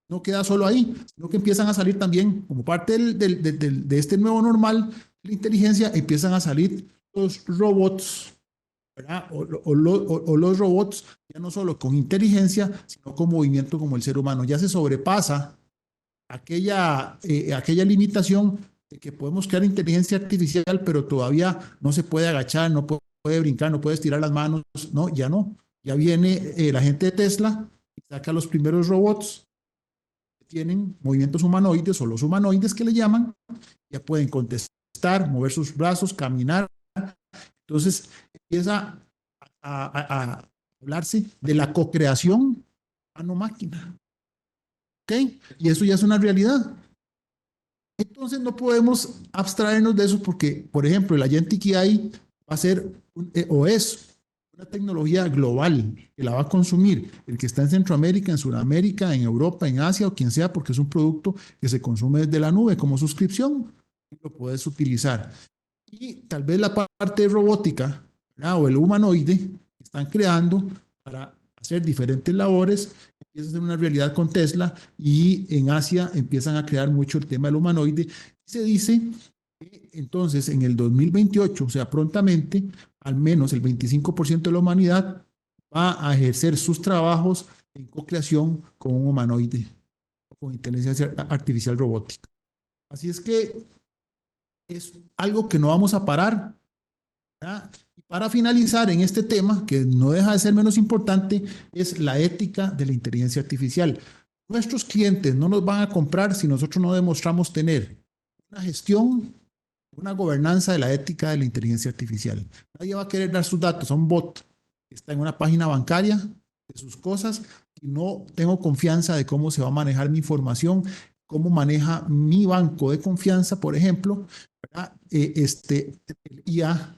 no queda solo ahí, sino que empiezan a salir también, como parte de este nuevo normal, la inteligencia, empiezan a salir los robots, ¿verdad? O los robots, ya no solo con inteligencia, sino con movimiento como el ser humano. Ya se sobrepasa aquella limitación de que podemos crear inteligencia artificial, pero todavía no se puede agachar, no puede brincar, no puede estirar las manos, no, ya no. Ya viene la gente de Tesla y saca los primeros robots tienen movimientos humanoides o los humanoides que le llaman, ya pueden contestar, mover sus brazos, caminar. Entonces, empieza a hablarse de la co-creación mano-máquina. ¿Ok? Y eso ya es una realidad. Entonces no podemos abstraernos de eso porque, por ejemplo, el Agentic AI va a ser o es una tecnología global que la va a consumir el que está en Centroamérica, en Sudamérica, en Europa, en Asia o quien sea, porque es un producto que se consume desde la nube como suscripción y lo puedes utilizar. Y tal vez la parte de robótica, ¿verdad? O el humanoide que están creando para hacer diferentes labores empieza a ser una realidad con Tesla y en Asia empiezan a crear mucho el tema del humanoide. Se dice que entonces en el 2028, o sea, prontamente, al menos el 25% de la humanidad va a ejercer sus trabajos en co-creación con un humanoide, con inteligencia artificial robótica. Así es que es algo que no vamos a parar. ¿Ya? Y para finalizar en este tema, que no deja de ser menos importante, es la ética de la inteligencia artificial. Nuestros clientes no nos van a comprar si nosotros no demostramos tener una gestión, una gobernanza de la ética de la inteligencia artificial. Nadie va a querer dar sus datos a un bot que está en una página bancaria de sus cosas y no tengo confianza de cómo se va a manejar mi información, cómo maneja mi banco de confianza, por ejemplo, el IA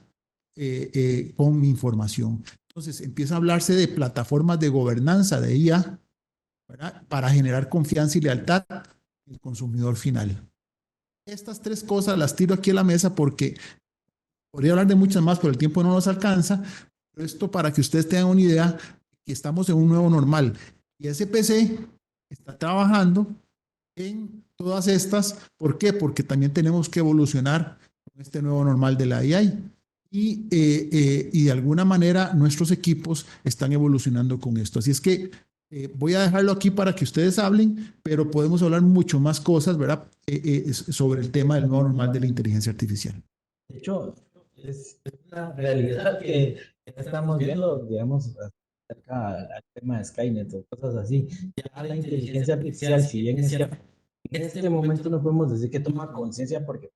con mi información. Entonces empieza a hablarse de plataformas de gobernanza de IA, ¿verdad? Para generar confianza y lealtad en el consumidor final. Estas tres cosas las tiro aquí a la mesa porque podría hablar de muchas más, pero el tiempo no nos alcanza. Pero esto para que ustedes tengan una idea que estamos en un nuevo normal. Y SPC está trabajando en todas estas. ¿Por qué? Porque también tenemos que evolucionar con este nuevo normal de la AI. Y de alguna manera nuestros equipos están evolucionando con esto. Así es que voy a dejarlo aquí para que ustedes hablen, pero podemos hablar mucho más cosas, ¿verdad? Sobre el tema del nuevo normal de la inteligencia artificial. De hecho, es una realidad que estamos viendo, digamos, acerca al tema de Skynet o cosas así. Ya la inteligencia artificial, si bien es cierto, en este momento no podemos decir que toma conciencia porque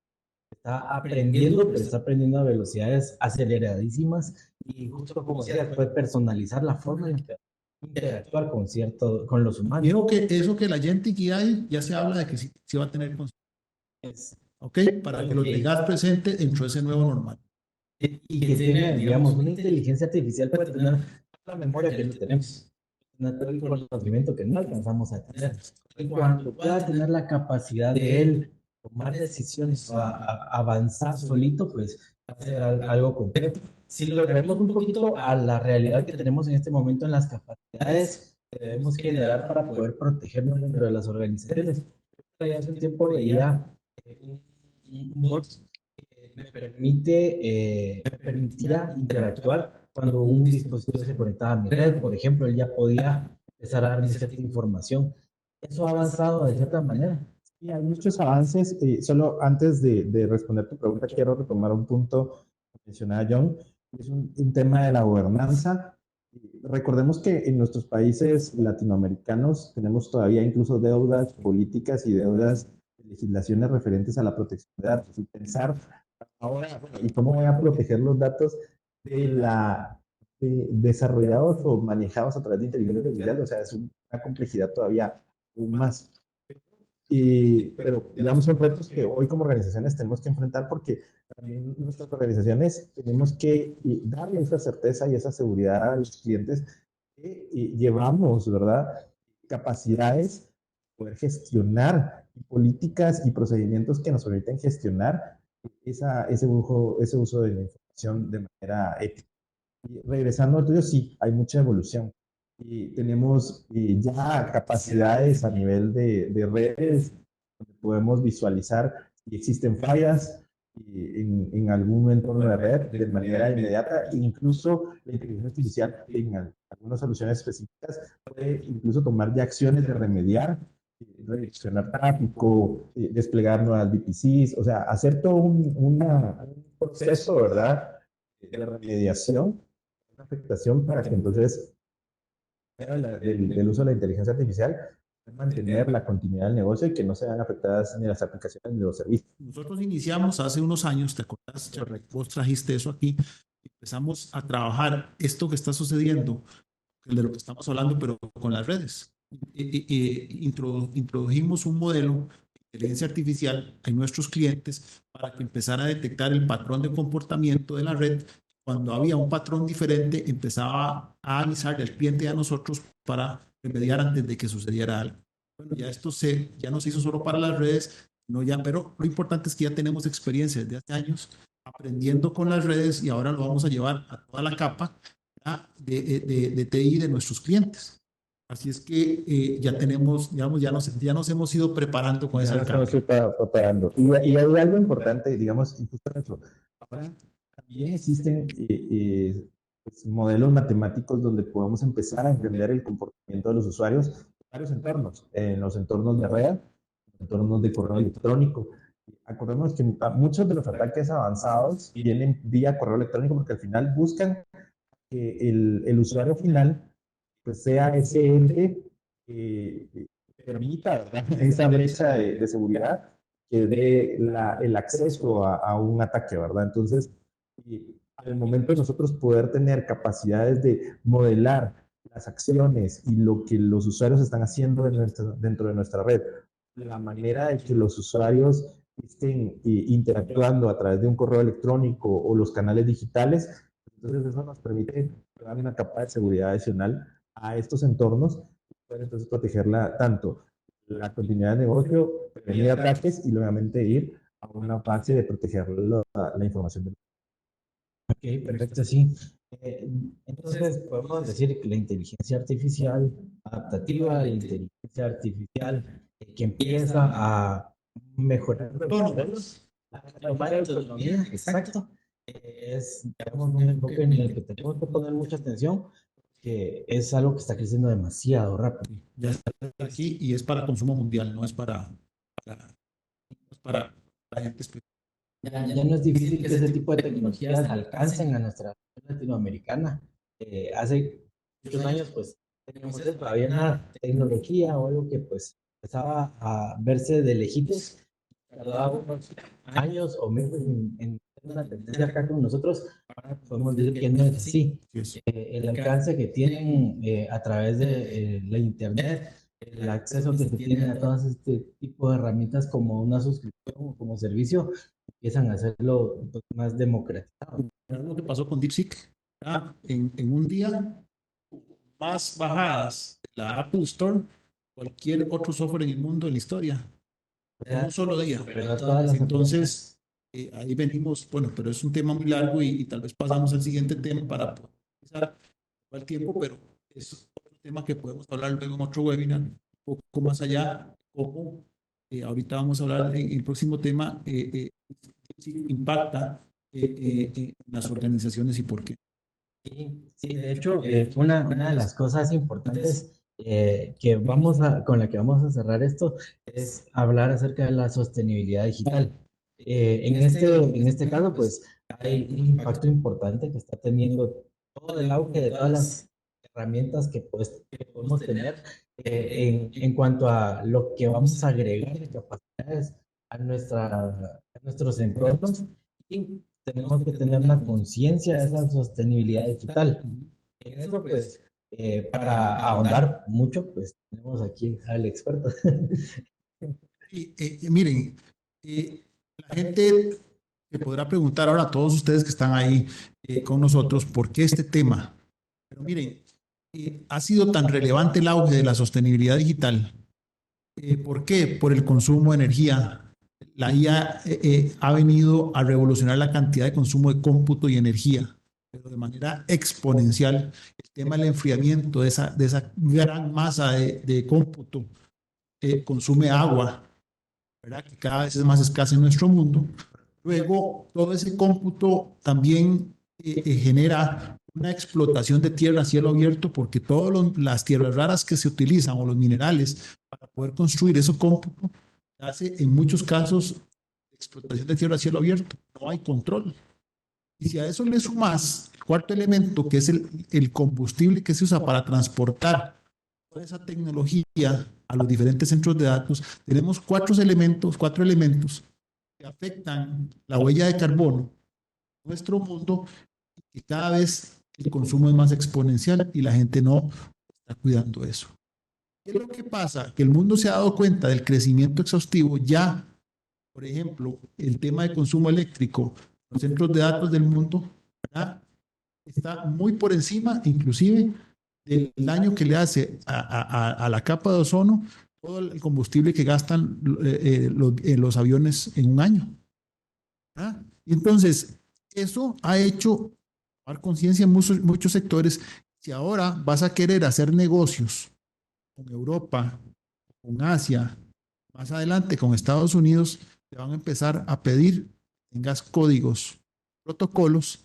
está aprendiendo, pero está aprendiendo a velocidades aceleradísimas y justo como decías, puede personalizar la forma en que interactuar con los humanos. Digo que eso que la gente que hay, ya se habla de que sí va a tener conciencia. ¿Ok? Para que lo tengas presente dentro de ese nuevo normal. Y que tiene, digamos, una inteligencia artificial puede tener la memoria que no tenemos, todo el conocimiento que no alcanzamos a tener. En cuanto pueda tener la capacidad de él tomar decisiones o avanzar solito, pues va a ser algo concreto. Si lo traemos un poquito a la realidad que tenemos en este momento en las capacidades que debemos generar para poder protegernos dentro de las organizaciones. Ya hace un tiempo veía un bot me permitía interactuar cuando un dispositivo se conectaba a mi red. Por ejemplo, él ya podía empezar a darme cierta información. Eso ha avanzado de cierta manera. Sí, hay muchos avances. Solo antes de responder tu pregunta, quiero retomar un punto que mencionaba John, es un tema de la gobernanza. Recordemos que en nuestros países latinoamericanos tenemos todavía incluso deudas políticas y deudas de legislaciones referentes a la protección de datos. Y pensar ahora, bueno, ¿y cómo voy a proteger los datos desarrollados o manejados a través de inteligencia artificial? O sea, es una complejidad todavía aún más. Pero digamos, son retos que hoy como organizaciones tenemos que enfrentar porque también nuestras organizaciones tenemos que darle esa certeza y esa seguridad a los clientes que llevamos, ¿verdad? Capacidades, poder gestionar políticas y procedimientos que nos permiten gestionar ese uso de la información de manera ética. Y regresando al tuyo, sí, hay mucha evolución. Y tenemos ya capacidades a nivel de redes, donde podemos visualizar si existen fallas en algún entorno de red de manera inmediata. Incluso la inteligencia artificial en algunas soluciones específicas puede incluso tomar ya acciones de remediar, redireccionar tráfico, desplegar nuevas VPCs, o sea, hacer todo un proceso, ¿verdad?, de remediación, una afectación para que entonces del uso de la inteligencia artificial mantener la continuidad del negocio y que no se vean afectadas ni las aplicaciones ni los servicios. Nosotros iniciamos hace unos años, ¿te acuerdas? Vos trajiste eso aquí, empezamos a trabajar esto que está sucediendo, de lo que estamos hablando, pero con las redes. Introdujimos un modelo de inteligencia artificial en nuestros clientes para que empezara a detectar el patrón de comportamiento de la red. Cuando había un patrón diferente, empezaba a avisarle al cliente y a nosotros para remediar antes de que sucediera algo. Bueno, ya esto ya no se hizo solo para las redes, no ya, pero lo importante es que ya tenemos experiencia desde hace años aprendiendo con las redes y ahora lo vamos a llevar a toda la capa de TI de nuestros clientes. Así es que ya tenemos, digamos, ya nos hemos ido preparando con esa Ya nos capa. estamos preparando. Y hay algo importante, digamos, y justo eso. Ahora también existen pues, modelos matemáticos donde podemos empezar a entender el comportamiento de los usuarios en varios entornos, en los entornos de red, entornos de correo electrónico. Acordémonos que muchos de los ataques avanzados vienen vía correo electrónico porque al final buscan que el usuario final pues, sea ese ente que permita, ¿verdad? Esa brecha de seguridad que dé el acceso a un ataque, ¿verdad? Entonces, al momento de nosotros poder tener capacidades de modelar las acciones y lo que los usuarios están haciendo dentro de nuestra red, la manera de que los usuarios estén interactuando a través de un correo electrónico o los canales digitales, entonces eso nos permite dar una capa de seguridad adicional a estos entornos y poder entonces protegerla tanto la continuidad de negocio, prevenir ataques y nuevamente ir a una fase de proteger la información. Ok, perfecto, sí. Entonces, podemos decir que la inteligencia artificial adaptativa, la inteligencia artificial que empieza a mejorar los modelos, a tomar autonomía, exacto, es, digamos, un enfoque en el que tenemos que poner mucha atención, que es algo que está creciendo demasiado rápido. Ya está aquí y es para consumo mundial, no es para la gente específica. Ya no es difícil que ese tipo de tecnologías alcancen a nuestra región latinoamericana. Hace muchos años, pues, teníamos esto, había una tecnología o algo que, pues, empezaba a verse de lejitos, tardaba unos años o meses en tener una tendencia acá con nosotros. Ahora podemos decir que no es así. El alcance que tienen a través de la Internet, el acceso que se tiene a todas este tipo de herramientas como una suscripción o como servicio, empiezan a hacerlo pues, más democratizado. Lo que pasó con DeepSeek, en un día, más bajadas de la Apple Store, cualquier otro software en el mundo en la historia, en un solo día. Pero todas las Entonces, ahí venimos, bueno, pero es un tema muy largo y tal vez pasamos al siguiente tema para poder empezar al tiempo, pero es otro tema que podemos hablar luego en otro webinar, un poco más allá, cómo ahorita vamos a hablar en el próximo tema, impacta en las organizaciones y por qué. Sí, sí, de hecho, una de las cosas importantes con la que vamos a cerrar esto es hablar acerca de la sostenibilidad digital. En este caso, pues, hay un impacto importante que está teniendo todo el auge de todas las herramientas que, pues, que podemos tener en cuanto a lo que vamos a agregar de capacidades a nuestros entornos. Y tenemos que tener una conciencia de esa sostenibilidad digital. En eso, pues, para ahondar mucho, pues tenemos aquí al experto. Miren, la gente se podrá preguntar ahora a todos ustedes que están ahí con nosotros, ¿por qué este tema? Pero miren, ha sido tan relevante el auge de la sostenibilidad digital. ¿Por qué? Por el consumo de energía. La IA ha venido a revolucionar la cantidad de consumo de cómputo y energía, pero de manera exponencial. El tema del enfriamiento de esa gran masa de cómputo consume agua, ¿verdad? Que cada vez es más escasa en nuestro mundo. Luego, todo ese cómputo también genera una explotación de tierra a cielo abierto porque todas las tierras raras que se utilizan o los minerales para poder construir ese cómputo hace en muchos casos explotación de tierra a cielo abierto. No hay control. Y si a eso le sumas el cuarto elemento, que es el combustible que se usa para transportar toda esa tecnología a los diferentes centros de datos, tenemos cuatro elementos que afectan la huella de carbono, nuestro mundo, y cada vez el consumo es más exponencial y la gente no está cuidando eso. ¿Qué es lo que pasa? Que el mundo se ha dado cuenta del crecimiento exhaustivo ya, por ejemplo, el tema de consumo eléctrico, los centros de datos del mundo, ¿verdad? Está muy por encima, inclusive, del daño que le hace a la capa de ozono todo el combustible que gastan los aviones en un año. ¿Verdad? Y entonces, eso ha hecho tomar conciencia en muchos sectores. Si ahora vas a querer hacer negocios con Europa, con Asia, más adelante con Estados Unidos, te van a empezar a pedir que tengas códigos, protocolos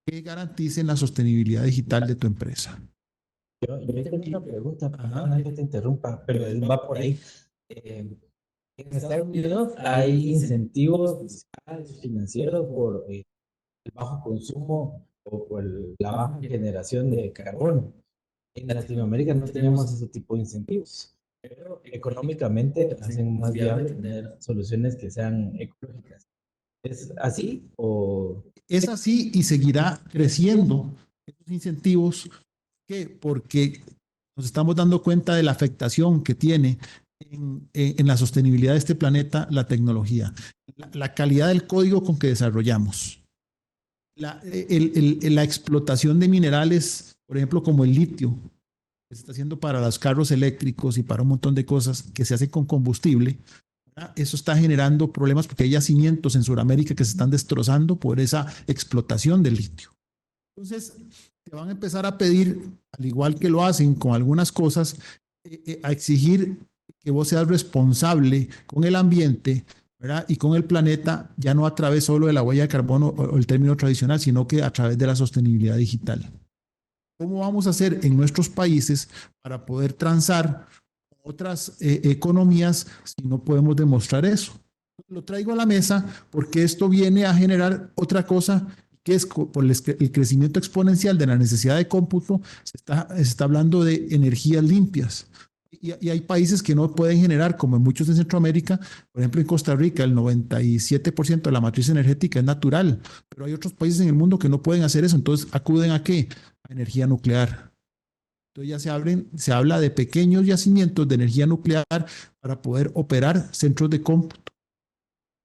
que garanticen la sostenibilidad digital de tu empresa. Yo tengo una pregunta, perdón que te interrumpa, pero va por ahí. En Estados Unidos hay incentivos fiscales, financieros por el bajo consumo o por la baja generación de carbono. En Latinoamérica no tenemos ese tipo de incentivos, pero económicamente hacen más viable tener soluciones que sean ecológicas. ¿Es así o...? Es así y seguirá creciendo esos incentivos. ¿Qué? Porque nos estamos dando cuenta de la afectación que tiene en la sostenibilidad de este planeta la tecnología, la calidad del código con que desarrollamos, la explotación de minerales, por ejemplo, como el litio, que se está haciendo para los carros eléctricos y para un montón de cosas que se hacen con combustible. ¿Verdad? Eso está generando problemas porque hay yacimientos en Sudamérica que se están destrozando por esa explotación del litio. Entonces, te van a empezar a pedir, al igual que lo hacen con algunas cosas, a exigir que vos seas responsable con el ambiente, ¿verdad? Y con el planeta, ya no a través solo de la huella de carbono o el término tradicional, sino que a través de la sostenibilidad digital. ¿Cómo vamos a hacer en nuestros países para poder transar otras economías si no podemos demostrar eso? Lo traigo a la mesa porque esto viene a generar otra cosa que es por el crecimiento exponencial de la necesidad de cómputo, se está hablando de energías limpias. Y hay países que no pueden generar, como en muchos de Centroamérica, por ejemplo en Costa Rica, el 97% de la matriz energética es natural, pero hay otros países en el mundo que no pueden hacer eso, entonces acuden ¿a qué? A energía nuclear. Entonces ya se habla de pequeños yacimientos de energía nuclear para poder operar centros de cómputo.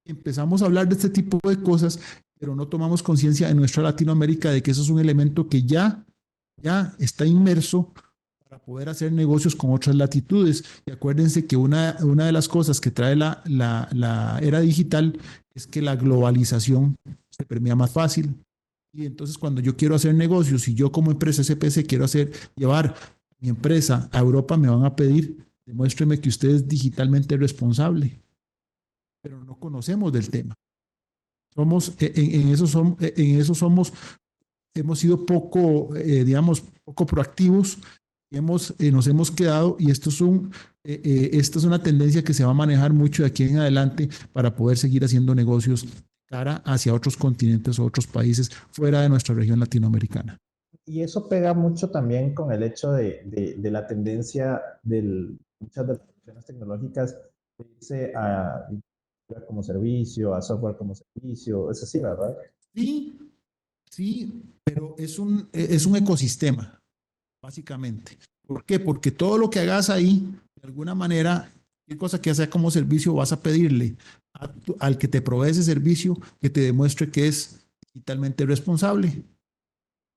Empezamos a hablar de este tipo de cosas, pero no tomamos conciencia en nuestra Latinoamérica de que eso es un elemento que ya está inmerso para poder hacer negocios con otras latitudes. Y acuérdense que una de las cosas que trae la era digital es que la globalización se permea más fácil. Y entonces cuando yo quiero hacer negocios y yo como empresa SPC quiero llevar mi empresa a Europa, me van a pedir, demuéstreme que usted es digitalmente responsable. Pero no conocemos del tema. Hemos sido poco, poco proactivos y nos hemos quedado, y esta es una tendencia que se va a manejar mucho de aquí en adelante para poder seguir haciendo negocios cara hacia otros continentes o otros países fuera de nuestra región latinoamericana. Y eso pega mucho también con el hecho de la tendencia de muchas de las soluciones tecnológicas de irse a como servicio, a software como servicio, es así, ¿verdad? Sí, pero es un ecosistema, básicamente. ¿Por qué? Porque todo lo que hagas ahí, de alguna manera, cualquier cosa que sea como servicio, vas a pedirle al que te provee ese servicio que te demuestre que es digitalmente responsable.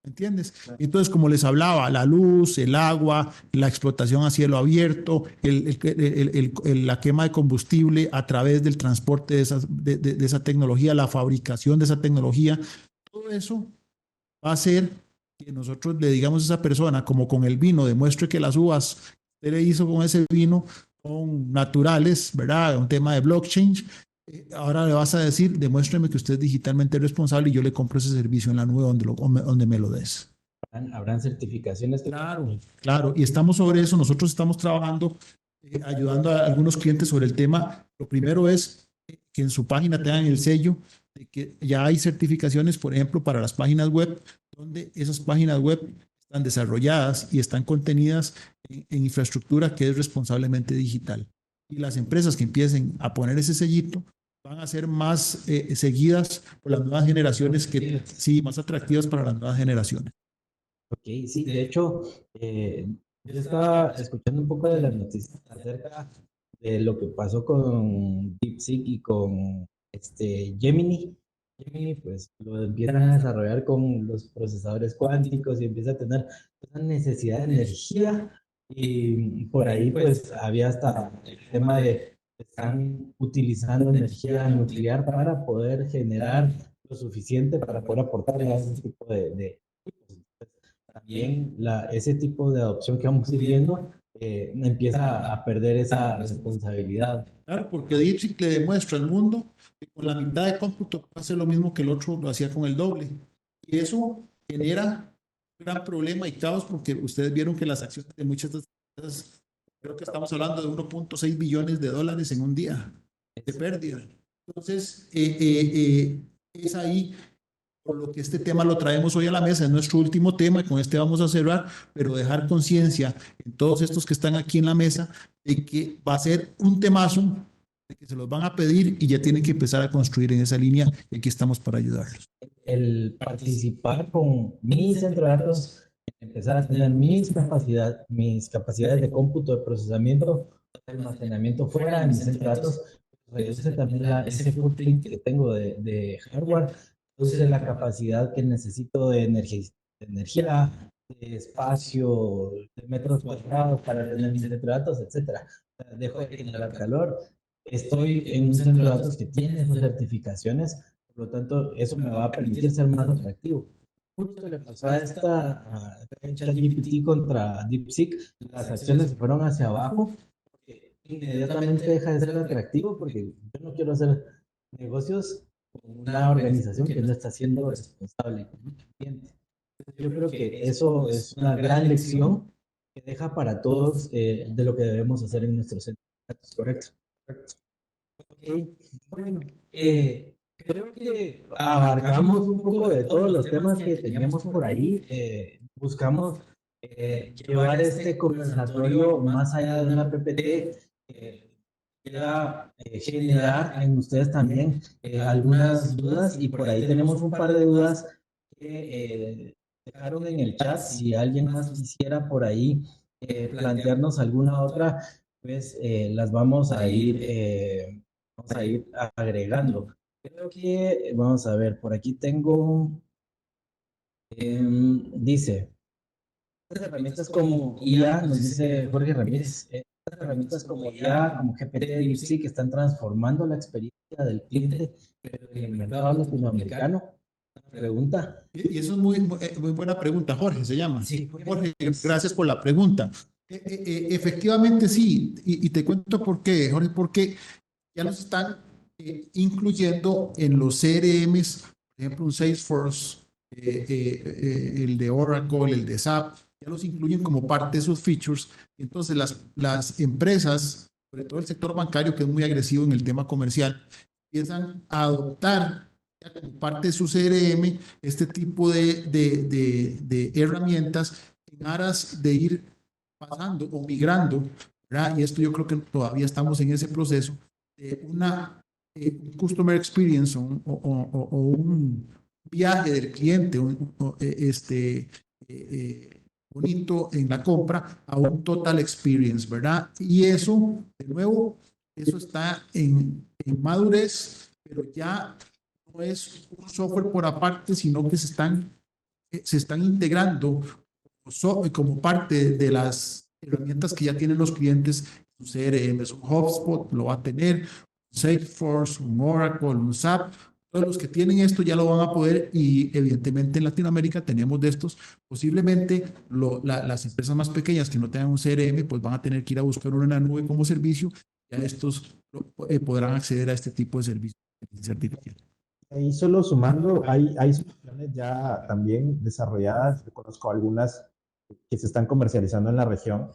¿Me entiendes? Entonces, como les hablaba, la luz, el agua, la explotación a cielo abierto, la quema de combustible a través del transporte de esa tecnología, la fabricación de esa tecnología, todo eso va a hacer que nosotros le digamos a esa persona, como con el vino, demuestre que las uvas que usted le hizo con ese vino son naturales, ¿verdad? Un tema de blockchain. Ahora le vas a decir, demuéstreme que usted es digitalmente responsable y yo le compro ese servicio en la nube donde me lo des. ¿Habrán certificaciones? Claro. Y estamos sobre eso. Nosotros estamos trabajando, ayudando a algunos clientes sobre el tema. Lo primero es que en su página tengan el sello de que ya hay certificaciones, por ejemplo, para las páginas web, donde esas páginas web están desarrolladas y están contenidas en infraestructura que es responsablemente digital. Y las empresas que empiecen a poner ese sellito van a ser más seguidas por las nuevas generaciones, sí, más atractivas para las nuevas generaciones. Ok, sí, de hecho, yo estaba escuchando un poco de las noticias acerca de lo que pasó con DeepSeek y con Gemini. Gemini, pues lo empiezan a desarrollar con los procesadores cuánticos y empieza a tener una necesidad de energía. Y por ahí, pues, había hasta el tema de que están utilizando energía nuclear para poder generar lo suficiente para poder aportar a ese tipo de también ese tipo de adopción que vamos a ir viendo empieza a perder esa responsabilidad. Claro, porque DeepSeek le demuestra al mundo que con la mitad de cómputo puede hacer lo mismo que el otro lo hacía con el doble. Y eso genera un gran problema y caos porque ustedes vieron que las acciones de muchas de estas empresas, creo que estamos hablando de 1.6 billones de dólares en un día de pérdida. Entonces, es ahí por lo que este tema lo traemos hoy a la mesa, es nuestro último tema y con este vamos a cerrar, pero dejar conciencia en todos estos que están aquí en la mesa de que va a ser un temazo, de que se los van a pedir y ya tienen que empezar a construir en esa línea y aquí estamos para ayudarlos. El participar con mi centro de datos, empezar a tener mis capacidades de cómputo, de procesamiento, de almacenamiento fuera de mi centro de datos, reduce también ese footprint que tengo de hardware, reduce la capacidad que necesito de energía, de espacio, de metros cuadrados para tener mis centro de datos, etcétera. Dejo de generar calor. Estoy en un centro de datos que tiene sus certificaciones, por lo tanto, eso me va a permitir ser más atractivo. Justo le pasó a ChatGPT contra DeepSeek, las acciones se fueron hacia abajo, porque inmediatamente deja de ser atractivo porque yo no quiero hacer negocios con una organización que no está siendo responsable con mi cliente. Yo creo que eso es una gran lección que deja para todos de lo que debemos hacer en nuestros centros. Correcto. Ok, bueno, creo que abarcamos un poco de todos los temas que teníamos por ahí. Buscamos llevar este conversatorio más allá de una PPT, generar en ustedes también algunas dudas y por ahí tenemos un par de dudas que dejaron en el chat. Si alguien más quisiera por ahí plantearnos alguna otra, pues vamos a ir agregando. Creo que, vamos a ver, por aquí tengo, dice, estas herramientas como IA, nos dice Jorge Ramírez, estas herramientas como IA, como GPT, DeepSeek, están transformando la experiencia del cliente, pero en el mercado latinoamericano. Pregunta. Y eso es muy buena pregunta, Jorge, se llama. Sí, Jorge, gracias por la pregunta. Efectivamente sí, y te cuento por qué, Jorge, porque ya los están incluyendo en los CRMs, por ejemplo, un Salesforce, el de Oracle, el de SAP, ya los incluyen como parte de sus features. Entonces, las empresas, sobre todo el sector bancario, que es muy agresivo en el tema comercial, empiezan a adoptar ya como parte de su CRM este tipo de herramientas en aras de ir pasando o migrando, ¿verdad? Y esto yo creo que todavía estamos en ese proceso de un customer experience o un viaje del cliente bonito en la compra a un total experience, ¿verdad? Y eso, de nuevo, eso está en madurez, pero ya no es un software por aparte, sino que se están integrando como parte de las herramientas que ya tienen los clientes. Un CRM, un HubSpot lo va a tener, un Salesforce, un Oracle, un SAP. Todos los que tienen esto ya lo van a poder y evidentemente en Latinoamérica tenemos de estos. Posiblemente las empresas más pequeñas que no tengan un CRM pues van a tener que ir a buscar una nube como servicio. Ya estos podrán acceder a este tipo de servicios de inteligencia artificial. Ahí solo sumando, hay soluciones ya también desarrolladas, yo conozco algunas que se están comercializando en la región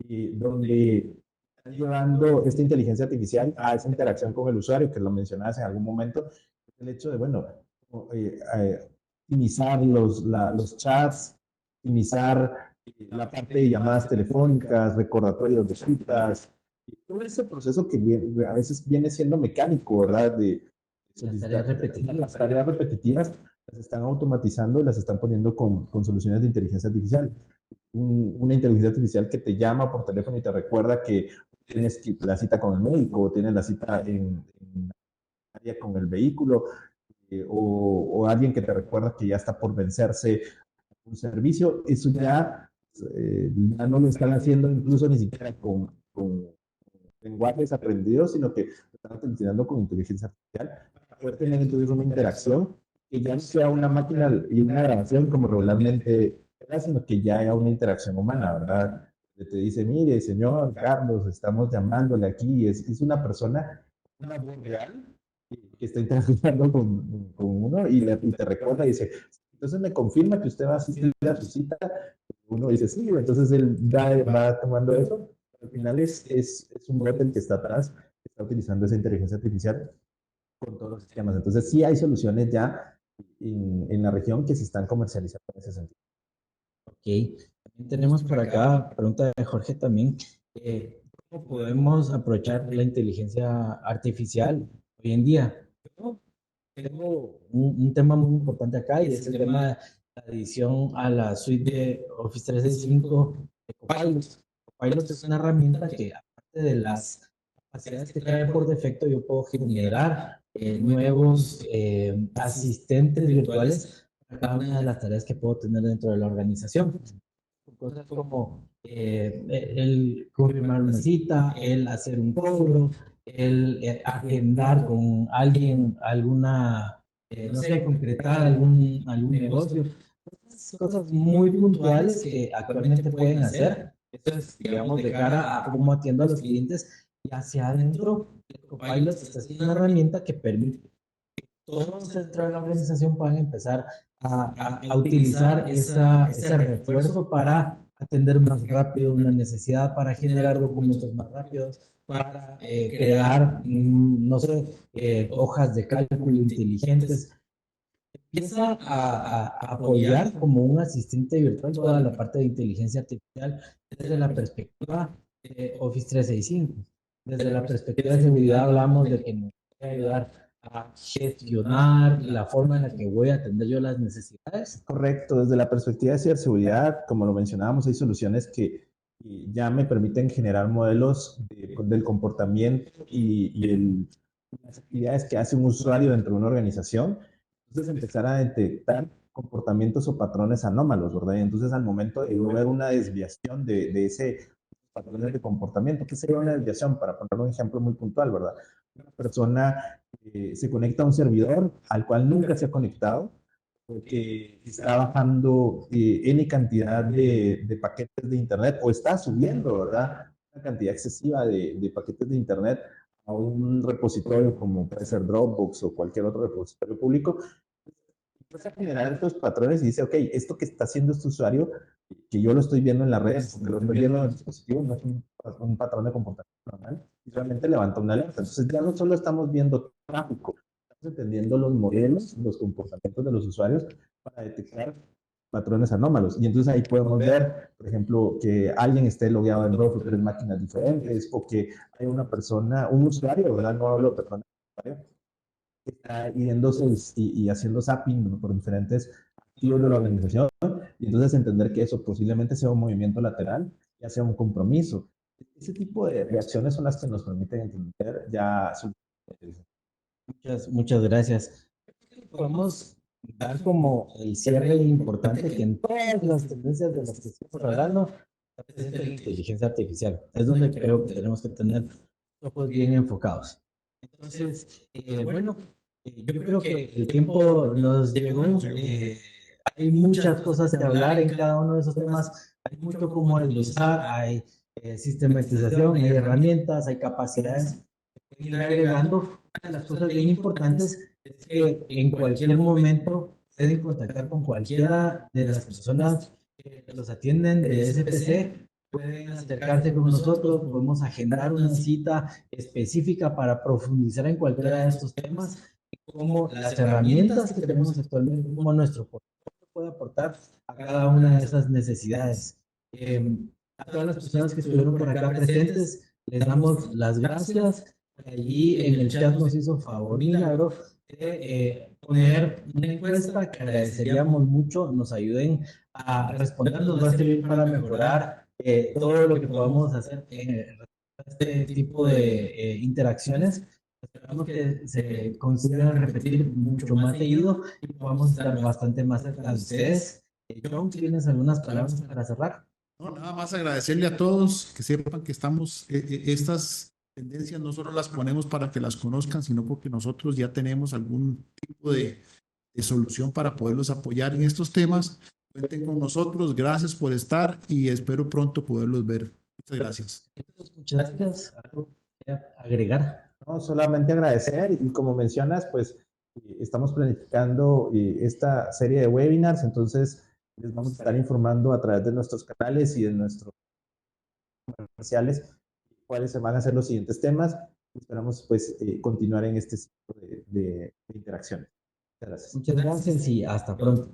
y donde están llevando esta inteligencia artificial a esa interacción con el usuario, que lo mencionabas en algún momento, el hecho de, bueno, optimizar los chats, optimizar la parte de llamadas telefónicas, recordatorios de citas, Y todo ese proceso que a veces viene siendo mecánico, ¿verdad? De las tareas repetitivas las están automatizando y las están poniendo con soluciones de inteligencia artificial. Una inteligencia artificial que te llama por teléfono y te recuerda que tienes la cita con el médico, o tienes la cita en área con el vehículo, o alguien que te recuerda que ya está por vencerse un servicio. Eso ya no lo están haciendo incluso ni siquiera con lenguajes aprendidos, sino que lo están utilizando con inteligencia artificial para poder tener entonces una interacción que ya no sea una máquina y una grabación como regularmente era, sino que ya haya una interacción humana, ¿verdad? Que te dice, mire, señor Carlos, estamos llamándole aquí, es una persona, una voz real, que está interactuando con uno y te recuerda y dice, entonces me confirma que usted va a asistir a su cita. Uno dice, sí, entonces él va tomando eso. Al final es un bot el que está atrás, que está utilizando esa inteligencia artificial con todos los sistemas. Entonces sí hay soluciones ya en la región que se están comercializando en ese sentido. Ok, también tenemos por acá, pregunta de Jorge también, ¿cómo podemos aprovechar la inteligencia artificial hoy en día? Yo tengo un tema muy importante acá y es el tema de la adición a la suite de Office 365 de Copilot. Copilot es una herramienta que, aparte de las capacidades que trae por defecto, yo puedo generar nuevos asistentes virtuales para cada una de las tareas que puedo tener dentro de la organización. Cosas como el confirmar una cita, el hacer un cobro, el agendar con alguien alguna, no sé, concretar algún negocio. Cosas muy puntuales que actualmente pueden hacer. Esto es, digamos, de cara a cómo atiendo a los clientes y hacia adentro. El Copilot está siendo una herramienta que permite todos dentro de la organización puedan empezar a utilizar ese refuerzo para atender más rápido una necesidad, para generar documentos más rápidos, para crear, no sé, hojas de cálculo inteligentes. Empieza a apoyar como un asistente virtual toda la parte de inteligencia artificial desde la perspectiva de Office 365. Desde la perspectiva de seguridad hablamos de que nos puede ayudar a gestionar la forma en la que voy a atender yo las necesidades. Correcto, desde la perspectiva de ciberseguridad, como lo mencionábamos, hay soluciones que ya me permiten generar modelos del comportamiento las actividades que hace un usuario dentro de una organización. Entonces empezar a detectar comportamientos o patrones anómalos, ¿verdad? Y entonces al momento de ver una desviación de ese patrones de comportamiento, ¿qué sería una desviación? Para poner un ejemplo muy puntual, ¿verdad? Una persona se conecta a un servidor al cual nunca se ha conectado, porque está bajando N cantidad de paquetes de Internet o está subiendo, ¿verdad? Una cantidad excesiva de paquetes de Internet a un repositorio como puede ser Dropbox o cualquier otro repositorio público. Empieza a generar estos patrones y dice, ok, esto que está haciendo este usuario, que yo lo estoy viendo en las redes, que lo estoy viendo en el dispositivo, no es un patrón de comportamiento normal, y realmente levanta una alerta. Entonces ya no solo estamos viendo tráfico, estamos entendiendo los modelos, los comportamientos de los usuarios para detectar patrones anómalos. Y entonces ahí podemos ver, por ejemplo, que alguien esté logueado en dos o tres máquinas diferentes, o que hay una persona, un usuario, ¿verdad? No hablo de persona, que está yéndose y haciendo zapping por diferentes activos de la organización, y entonces entender que eso posiblemente sea un movimiento lateral, ya sea un compromiso. Ese tipo de reacciones son las que nos permiten entender ya su... Muchas gracias. Podemos dar como el cierre importante que en todas las tendencias de las que estamos hablando está presente la inteligencia artificial. Es donde creo que tenemos que tener los ojos bien enfocados. Entonces, bueno, yo creo que el tiempo nos llegó. Hay muchas cosas que hablar en cada uno de esos temas. Hay mucho como desglosar, hay sistematización, hay herramientas, hay capacidades que pueden ir agregando. Una de las cosas bien importantes es que en cualquier momento pueden contactar con cualquiera de las personas que los atienden de SPC, pueden acercarse con nosotros, podemos agendar una cita específica para profundizar en cualquiera de estos temas, como las herramientas que tenemos actualmente, como nuestro portafolio puede aportar a cada una de esas necesidades. A todas las personas que estuvieron por acá presentes, les damos las gracias. Allí en el chat nos hizo favor y milagro de poner una encuesta que agradeceríamos mucho, nos ayuden a responder, nos va a servir para mejorar todo lo que podamos hacer en este tipo de interacciones. Esperamos que se consigan repetir mucho más seguido y podamos estar bastante más cerca de ustedes. John, ¿tienes algunas palabras para cerrar? No, nada más agradecerle a todos, que sepan que estamos, estas tendencias no solo las ponemos para que las conozcan, sino porque nosotros ya tenemos algún tipo de solución para poderlos apoyar en estos temas. Cuenten con nosotros, gracias por estar y espero pronto poderlos ver. Muchas gracias. Muchas gracias. ¿Algo que agregar? No, solamente agradecer y como mencionas, pues estamos planificando esta serie de webinars, entonces les vamos a estar informando a través de nuestros canales y de nuestros comerciales cuáles se van a ser los siguientes temas. Esperamos pues continuar en este ciclo de interacciones. Muchas gracias. Muchas gracias y hasta pronto.